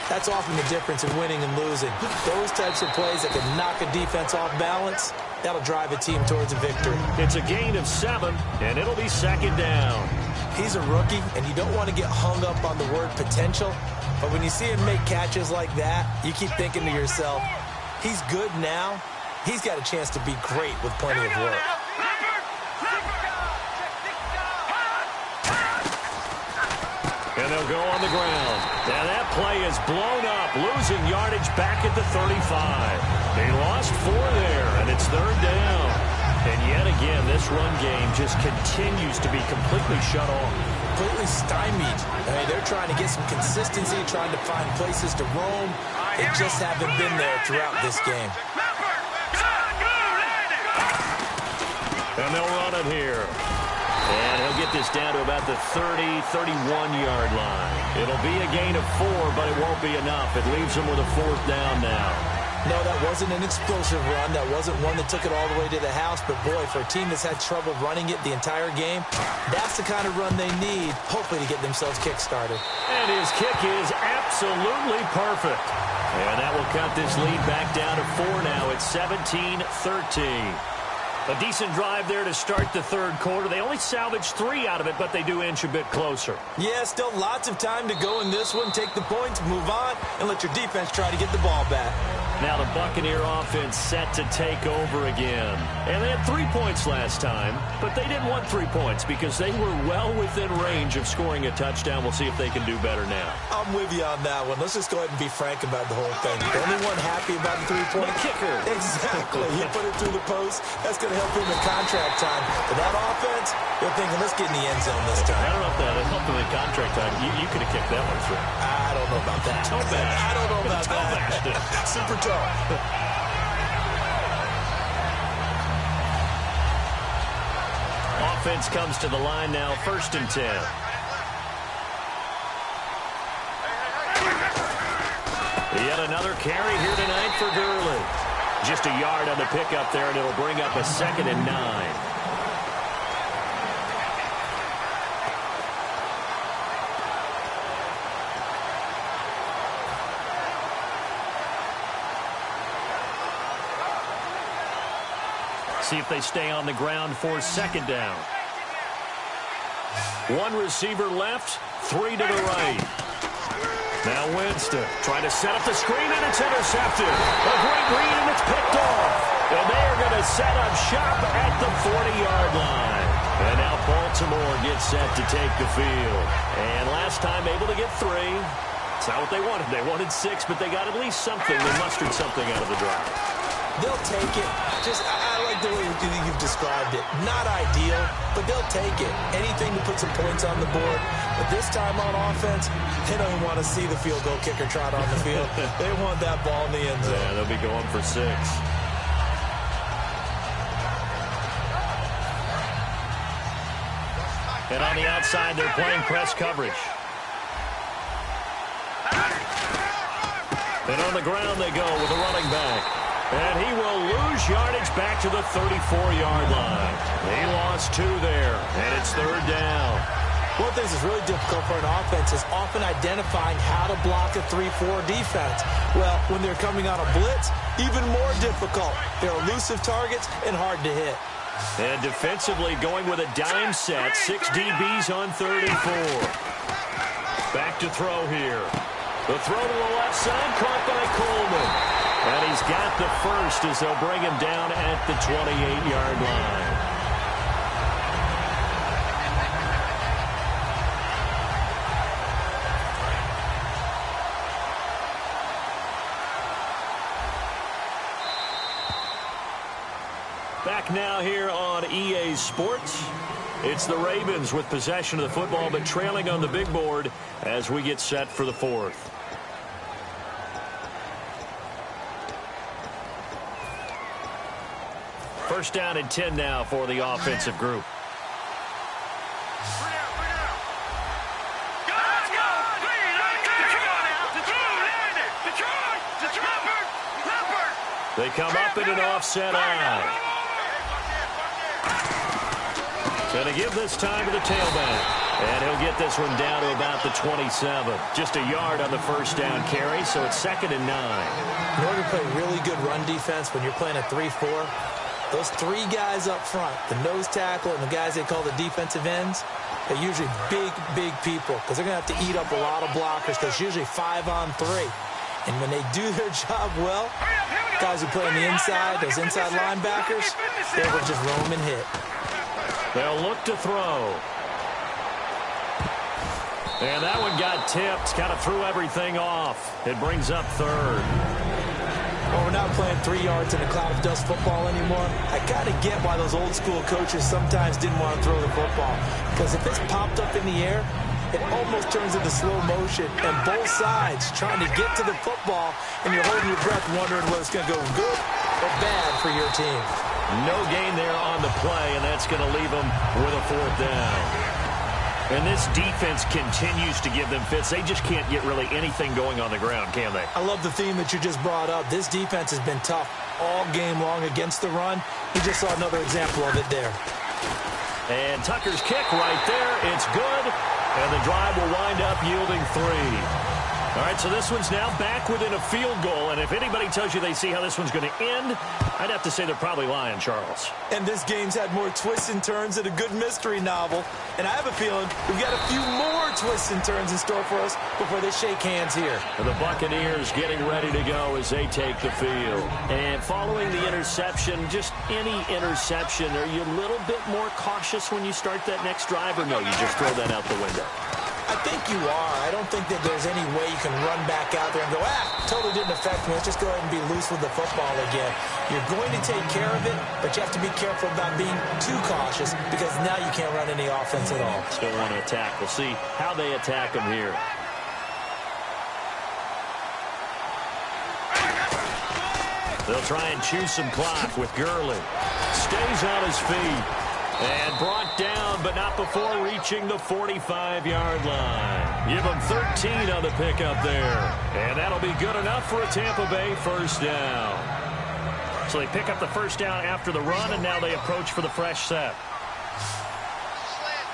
that's often the difference in winning and losing. Those types of plays that can knock a defense off balance, that'll drive a team towards a victory. It's a gain of 7, and it'll be second down. He's a rookie, and you don't want to get hung up on the word potential. But when you see him make catches like that, you keep thinking to yourself, he's good now. He's got a chance to be great with plenty of work. And they'll go on the ground. Now that play is blown up, losing yardage back at the 35. They lost 4 there, and it's third down. And yet again, this run game just continues to be completely shut off. Completely stymied. I mean, they're trying to get some consistency, trying to find places to roam. They just haven't been there throughout this game. And they'll run it here. And he'll get this down to about the 30, 31-yard line. It'll be a gain of 4, but it won't be enough. It leaves them with a fourth down now. No, that wasn't an explosive run. That wasn't one that took it all the way to the house. But, boy, for a team that's had trouble running it the entire game, that's the kind of run they need, hopefully, to get themselves kick-started. And his kick is absolutely perfect. And that will cut this lead back down to 4 now. It's 17-13. A decent drive there to start the third quarter. They only salvaged 3 out of it, but they do inch a bit closer. Yeah, still lots of time to go in this one. Take the points, move on, and let your defense try to get the ball back. Now the Buccaneer offense set to take over again. And they had 3 points last time, but they didn't want 3 points because they were well within range of scoring a touchdown. We'll see if they can do better now. I'm with you on that one. Let's just go ahead and be frank about the whole thing. The only one happy about the 3-point kicker. Exactly. He put it through the post. That's going to help him in contract time. But that offense, they're thinking, let's get in the end zone this time. I don't know if that helped him in contract time. You could have kicked that one through. I don't know about that. Toe bash. I don't know about that. Super toe. Offense comes to the line now, 1st and 10. Yet another carry here tonight for Gurley. Just a yard on the pickup there, and it'll bring up a 2nd and 9. See if they stay on the ground for 2nd down. 1 receiver left, 3 to the right. Now Winston trying to set up the screen, and it's intercepted. A great read, and it's picked off. And they are going to set up shop at the 40-yard line. And now Baltimore gets set to take the field. And last time able to get 3. It's not what they wanted. They wanted 6, but they got at least something. They mustered something out of the drive. They'll take it. I like the way you've described it. Not ideal, but they'll take it. Anything to put some points on the board. But this time on offense, they don't even want to see the field goal kicker trot on the field. They want that ball in the end zone. Yeah, they'll be going for 6. And on the outside, they're playing press coverage. And on the ground they go with a running back. And he will lose yardage back to the 34-yard line. He lost 2 there, and it's 3rd down. One thing that's really difficult for an offense is often identifying how to block a 3-4 defense. Well, when they're coming on a blitz, even more difficult. They're elusive targets and hard to hit. And defensively going with a dime set, 6 DBs on 3rd and 4. Back to throw here. The throw to the left side, caught by Coleman. And he's got the first as they'll bring him down at the 28-yard line. Back now here on EA Sports. It's the Ravens with possession of the football, but trailing on the big board as we get set for the 4th. First down and 10 now for the offensive group. They come up in an offset eye. Going to give this time to the tailback. And he'll get this one down to about the 27. Just a yard on the first down carry, so it's 2nd and 9. In order to play really good run defense when you're playing a 3-4, those 3 guys up front, the nose tackle and the guys they call the defensive ends, they're usually big people because they're going to have to eat up a lot of blockers because it's usually 5 on 3. And when they do their job well, guys who play on the inside, those inside linebackers, they will just roam and hit. They'll look to throw. And that one got tipped, kind of threw everything off. It brings up 3rd. Well, we're not playing 3 yards in a cloud of dust football anymore. I kind of get why those old school coaches sometimes didn't want to throw the football. Because if it's popped up in the air, it almost turns into slow motion. And both sides trying to get to the football, and you're holding your breath wondering whether it's going to go good or bad for your team. No gain there on the play, and that's going to leave them with a 4th down. And this defense continues to give them fits. They just can't get really anything going on the ground, can they? I love the theme that you just brought up. This defense has been tough all game long against the run. We just saw another example of it there. And Tucker's kick right there. It's good. And the drive will wind up yielding 3. All right, so this one's now back within a field goal. And if anybody tells you they see how this one's going to end, I'd have to say they're probably lying, Charles. And this game's had more twists and turns than a good mystery novel. And I have a feeling we've got a few more twists and turns in store for us before they shake hands here. And the Buccaneers getting ready to go as they take the field. And following the interception, just any interception, are you a little bit more cautious when you start that next drive, or no, you just throw that out the window? I think you are. I don't think that there's any way you can run back out there and go, totally didn't affect me. Let's just go ahead and be loose with the football again. You're going to take care of it, but you have to be careful about being too cautious because now you can't run any offense at all. Still want to attack. We'll see how they attack them here. They'll try and chew some clock with Gurley. Stays on his feet. And brought down, but not before reaching the 45-yard line. Give them 13 on the pickup there. And that'll be good enough for a Tampa Bay first down. So they pick up the first down after the run, and now they approach for the fresh set.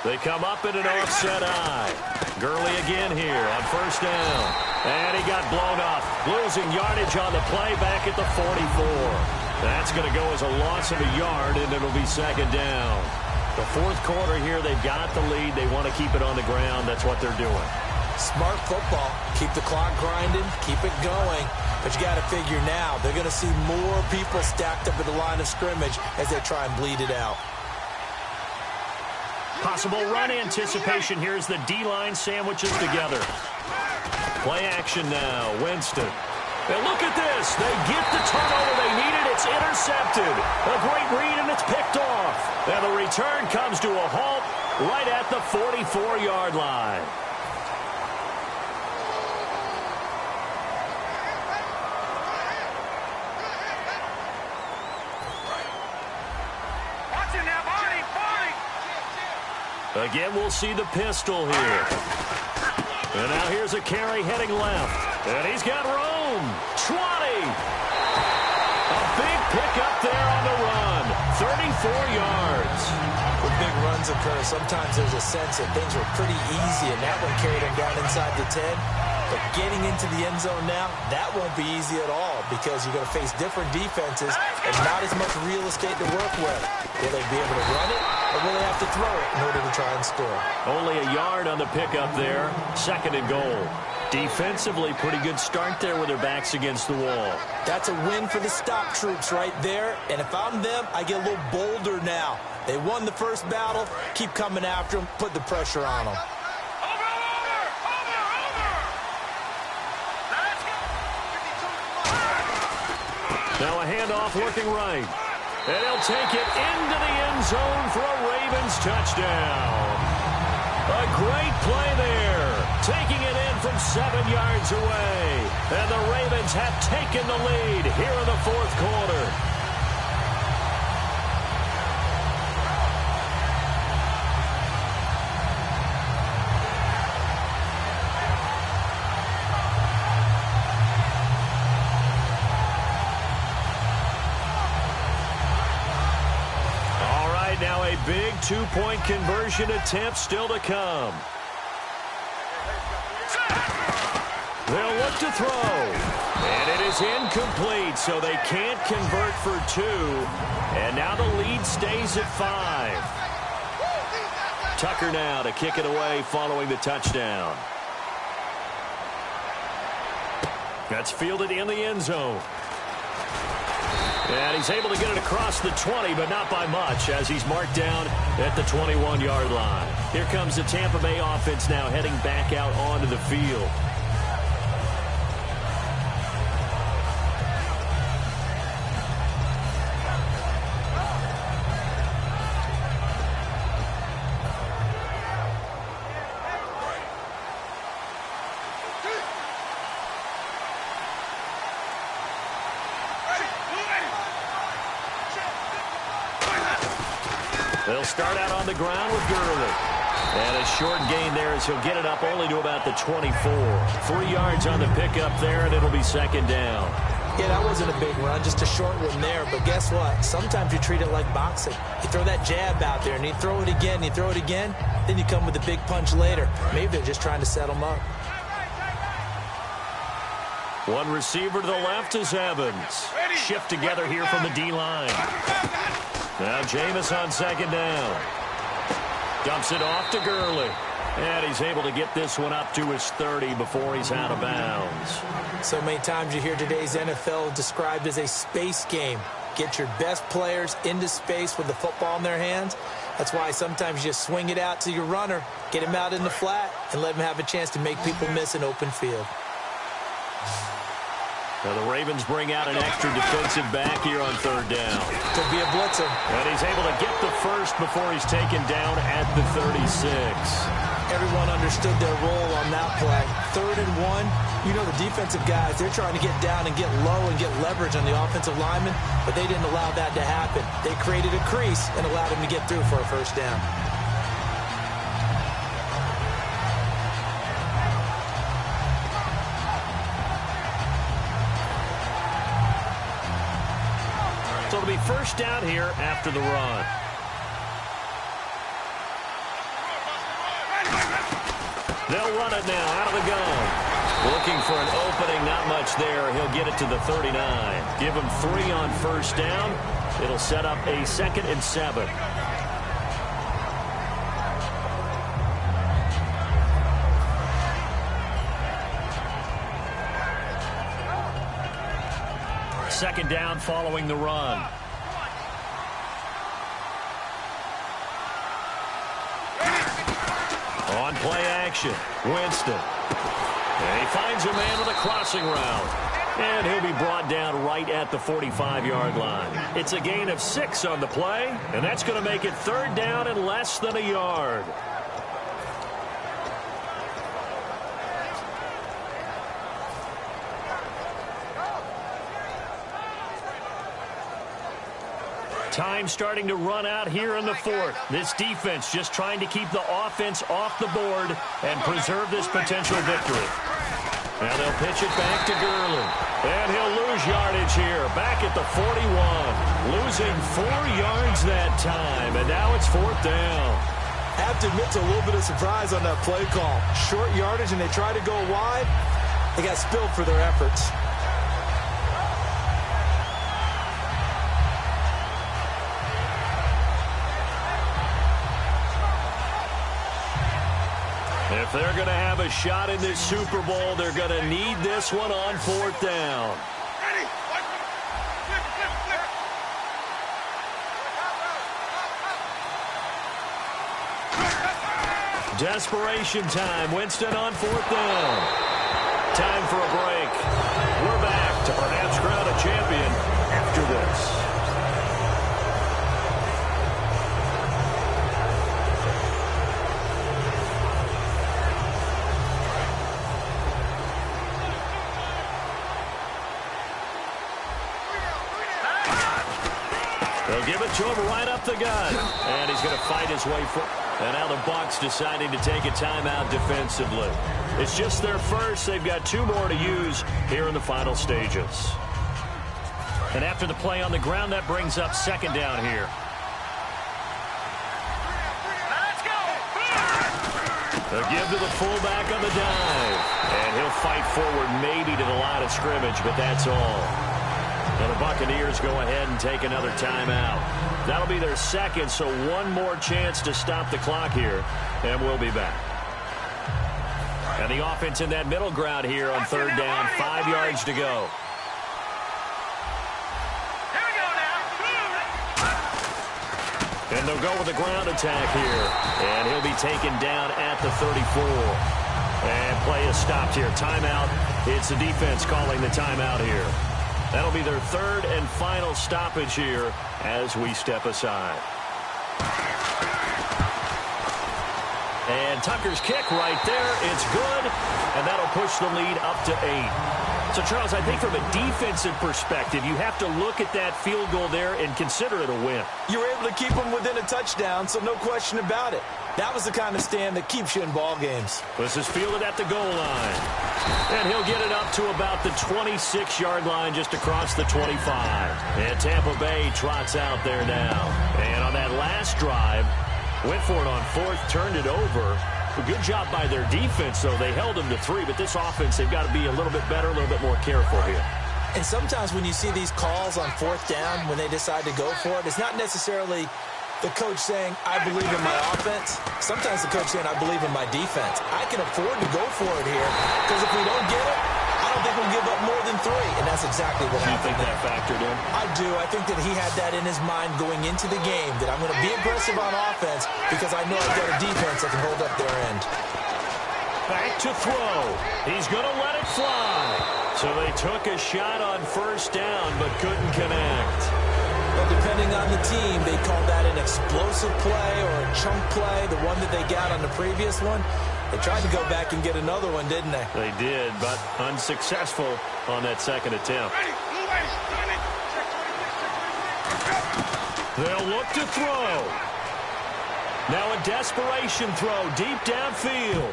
They come up in an offset eye. Gurley again here on first down. And he got blown off. Losing yardage on the play back at the 44. That's going to go as a loss of a yard, and it'll be 2nd down. The 4th quarter here, they've got the lead. They want to keep it on the ground. That's what they're doing. Smart football. Keep the clock grinding. Keep it going. But you got to figure now, they're going to see more people stacked up at the line of scrimmage as they try and bleed it out. Possible run anticipation here as the D-line sandwiches together. Play action now. Winston. And look at this. They get the turnover they needed. It's intercepted. A great read, and it's picked off. And the return comes to a halt right at the 44-yard line. Again, we'll see the pistol here. And now here's a carry heading left. And he's got room. 20. A big pickup there on the run. 34 yards. When big runs occur, sometimes there's a sense that things were pretty easy, and that one carried him down inside the 10. But getting into the end zone now, that won't be easy at all because you're going to face different defenses and not as much real estate to work with. Will they be able to run it, or will they have to throw it in order to try and score? Only a yard on the pickup there. 2nd and goal. Defensively, pretty good start there with their backs against the wall. That's a win for the stop troops right there. And if I'm them, I get a little bolder now. They won the first battle. Keep coming after them. Put the pressure on them. Now a handoff working right. And he'll take it into the end zone for a Ravens touchdown. A great play there. Taking it in from 7 yards away. And the Ravens have taken the lead here in the 4th quarter. Now a big 2-point conversion attempt still to come. They'll look to throw. And it is incomplete, so they can't convert for 2. And now the lead stays at 5. Tucker now to kick it away following the touchdown. That's fielded in the end zone. And he's able to get it across the 20, but not by much, as he's marked down at the 21-yard line. Here comes the Tampa Bay offense now heading back out onto the field. They'll start out on the ground with Gurley. And a short gain there as he'll get it up only to about the 24. 3 yards on the pickup there, and it'll be 2nd down. Yeah, that wasn't a big run, just a short one there. But guess what? Sometimes you treat it like boxing. You throw that jab out there, and you throw it again, you throw it again, then you come with a big punch later. Maybe they're just trying to set them up. One receiver to the left is Evans. Shift together here from the D-line. Now Jameis on 2nd down. Dumps it off to Gurley. And he's able to get this one up to his 30 before he's out of bounds. So many times you hear today's NFL described as a space game. Get your best players into space with the football in their hands. That's why sometimes you just swing it out to your runner, get him out in the flat, and let him have a chance to make people miss an open field. Now the Ravens bring out an extra defensive back here on 3rd down. Could be a blitzer. And he's able to get the first before he's taken down at the 36. Everyone understood their role on that play. 3rd and 1. You know the defensive guys, they're trying to get down and get low and get leverage on the offensive lineman, but they didn't allow that to happen. They created a crease and allowed him to get through for a 1st down. So it'll be 1st down here after the run. They'll run it now out of the gun. Looking for an opening, not much there. He'll get it to the 39. Give him 3 on 1st down. It'll set up a 2nd and 7. Second down following the run. On play action, Winston. And he finds a man with a crossing route. And he'll be brought down right at the 45-yard line. It's a gain of 6 on the play, and that's going to make it 3rd down and less than a yard. Time starting to run out here in the fourth. This defense just trying to keep the offense off the board and preserve this potential victory. Now they'll pitch it back to Gurley. And he'll lose yardage here. Back at the 41. Losing 4 yards that time. And now it's 4th down. I have to admit to a little bit of surprise on that play call. Short yardage and they try to go wide. They got spilled for their efforts. If they're going to have a shot in this Super Bowl, they're going to need this one on 4th down. Ready? Flip. Desperation time. Winston on 4th down. Time for a break. We're back to perhaps crown a champion after this. They'll give it to him right up the gut. And he's going to fight his way forward. And now the Bucs deciding to take a timeout defensively. It's just their first. They've got 2 more to use here in the final stages. And after the play on the ground, that brings up 2nd down here. Let's go. They'll give to the fullback on the dive. And he'll fight forward maybe to the line of scrimmage, but that's all. And the Buccaneers go ahead and take another timeout. That'll be their 2nd, so 1 more chance to stop the clock here, and we'll be back. And the offense in that middle ground here on 3rd down, 5 yards to go. Here we go now. And they'll go with a ground attack here, and he'll be taken down at the 34. And play is stopped here. Timeout. It's the defense calling the timeout here. That'll be their 3rd and final stoppage here as we step aside. And Tucker's kick right there. It's good, and that'll push the lead up to 8. So, Charles, I think from a defensive perspective, you have to look at that field goal there and consider it a win. You were able to keep them within a touchdown, so no question about it. That was the kind of stand that keeps you in ball games. This is fielded at the goal line. And he'll get it up to about the 26-yard line just across the 25. And Tampa Bay trots out there now. And on that last drive, went for it on 4th, turned it over. A good job by their defense, though. They held them to 3, but this offense, they've got to be a little bit better, a little bit more careful here. And sometimes when you see these calls on 4th down, when they decide to go for it, it's not necessarily the coach saying, I believe in my offense. Sometimes the coach saying, I believe in my defense. I can afford to go for it here, because if we don't get it, I don't think we'll give up more than 3. And that's exactly what happened. Do you think that factored in? I do. I think that he had that in his mind going into the game, that I'm going to be aggressive on offense because I know I've got a defense that can hold up their end. Back to throw. He's going to let it fly. So they took a shot on 1st down, but couldn't connect. Well, depending on the team, they call that an explosive play or a chunk play, the one that they got on the previous one. They tried to go back and get another one, didn't they? They did, but unsuccessful on that 2nd attempt. Ready. Blue waves. They'll look to throw. Now a desperation throw deep downfield.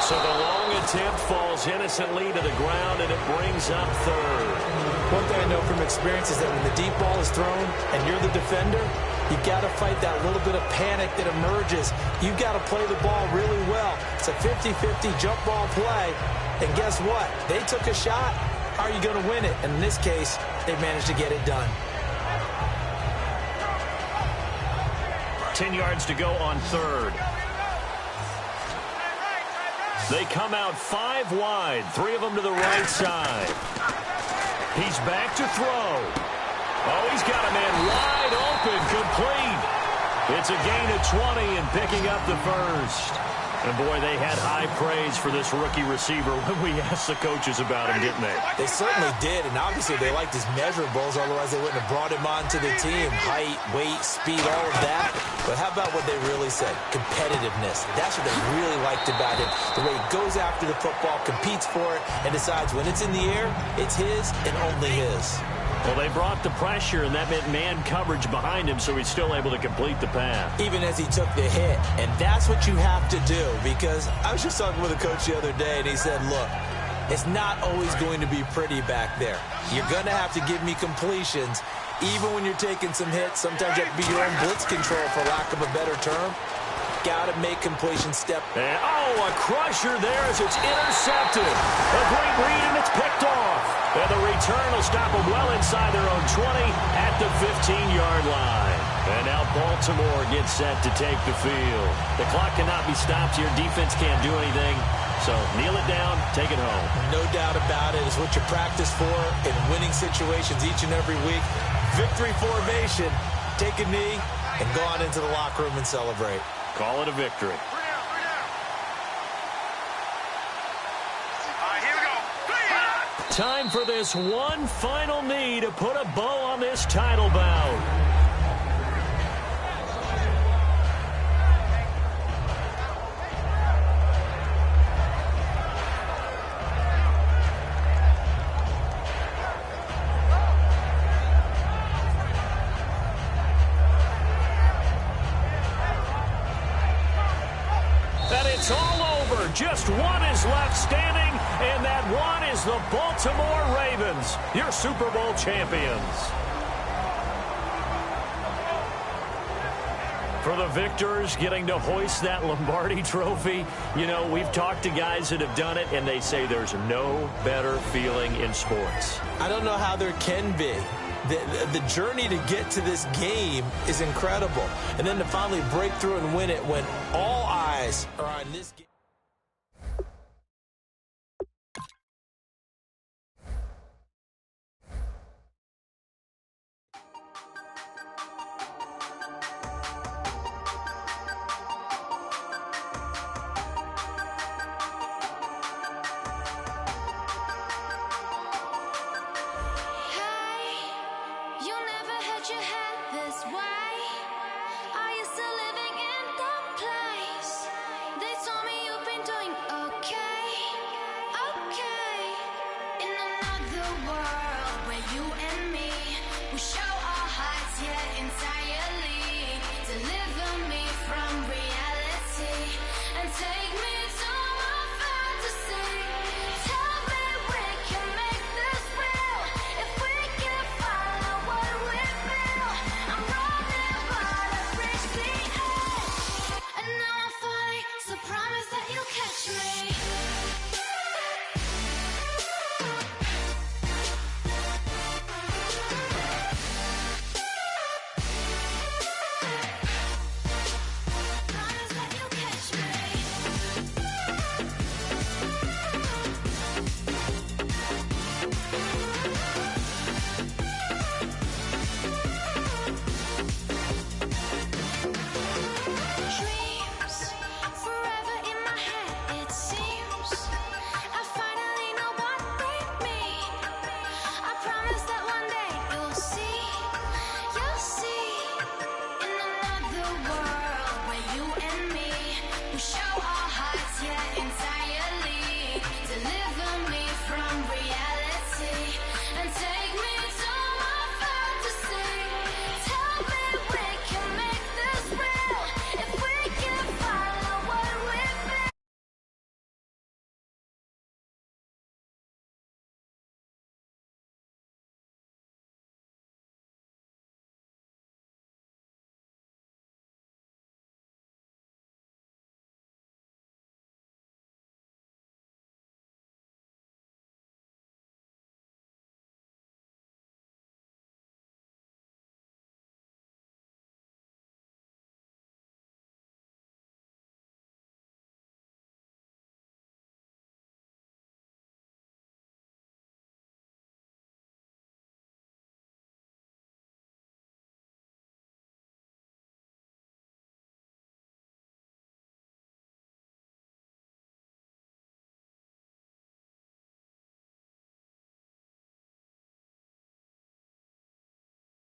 So the long attempt falls innocently to the ground, and it brings up 3rd. One thing I know from experience is that when the deep ball is thrown and you're the defender, you've got to fight that little bit of panic that emerges. You've got to play the ball really well. It's a 50-50 jump ball play. And guess what? They took a shot. How are you going to win it? And in this case, they managed to get it done. 10 yards to go on 3rd. They come out 5 wide, 3 of them to the right side. He's back to throw. Oh, he's got a man wide open, complete. It's a gain of 20 and picking up the 1st. And, boy, they had high praise for this rookie receiver when we asked the coaches about him, didn't they? They certainly did, and obviously they liked his measurables, otherwise they wouldn't have brought him onto the team. Height, weight, speed, all of that. But how about what they really said? Competitiveness. That's what they really liked about him. The way he goes after the football, competes for it, and decides when it's in the air, it's his and only his. Well, they brought the pressure, and that meant man coverage behind him, so he's still able to complete the pass. Even as he took the hit. And that's what you have to do, because I was just talking with a coach the other day, and he said, look, it's not always going to be pretty back there. You're going to have to give me completions. Even when you're taking some hits, sometimes you have to be your own blitz control, for lack of a better term. Got to make completion step. And, a crusher there as it's intercepted. A great read, and it's picked off. And the return will stop them well inside their own 20 at the 15-yard line. And now Baltimore gets set to take the field. The clock cannot be stopped. Your defense can't do anything. So kneel it down, take it home. No doubt about it. It's what you practice for in winning situations each and every week. Victory formation. Take a knee and go on into the locker room and celebrate. Call it a victory. Time for this one final knee to put a bow on this title bout. It's all over. Just one is left standing, and that one is the Baltimore Ravens, your Super Bowl champions. For the victors getting to hoist that Lombardi trophy, you know, we've talked to guys that have done it, and they say there's no better feeling in sports. I don't know how there can be. The journey to get to this game is incredible. And then to finally break through and win it when all eyes are on this game. Promise that you'll catch me.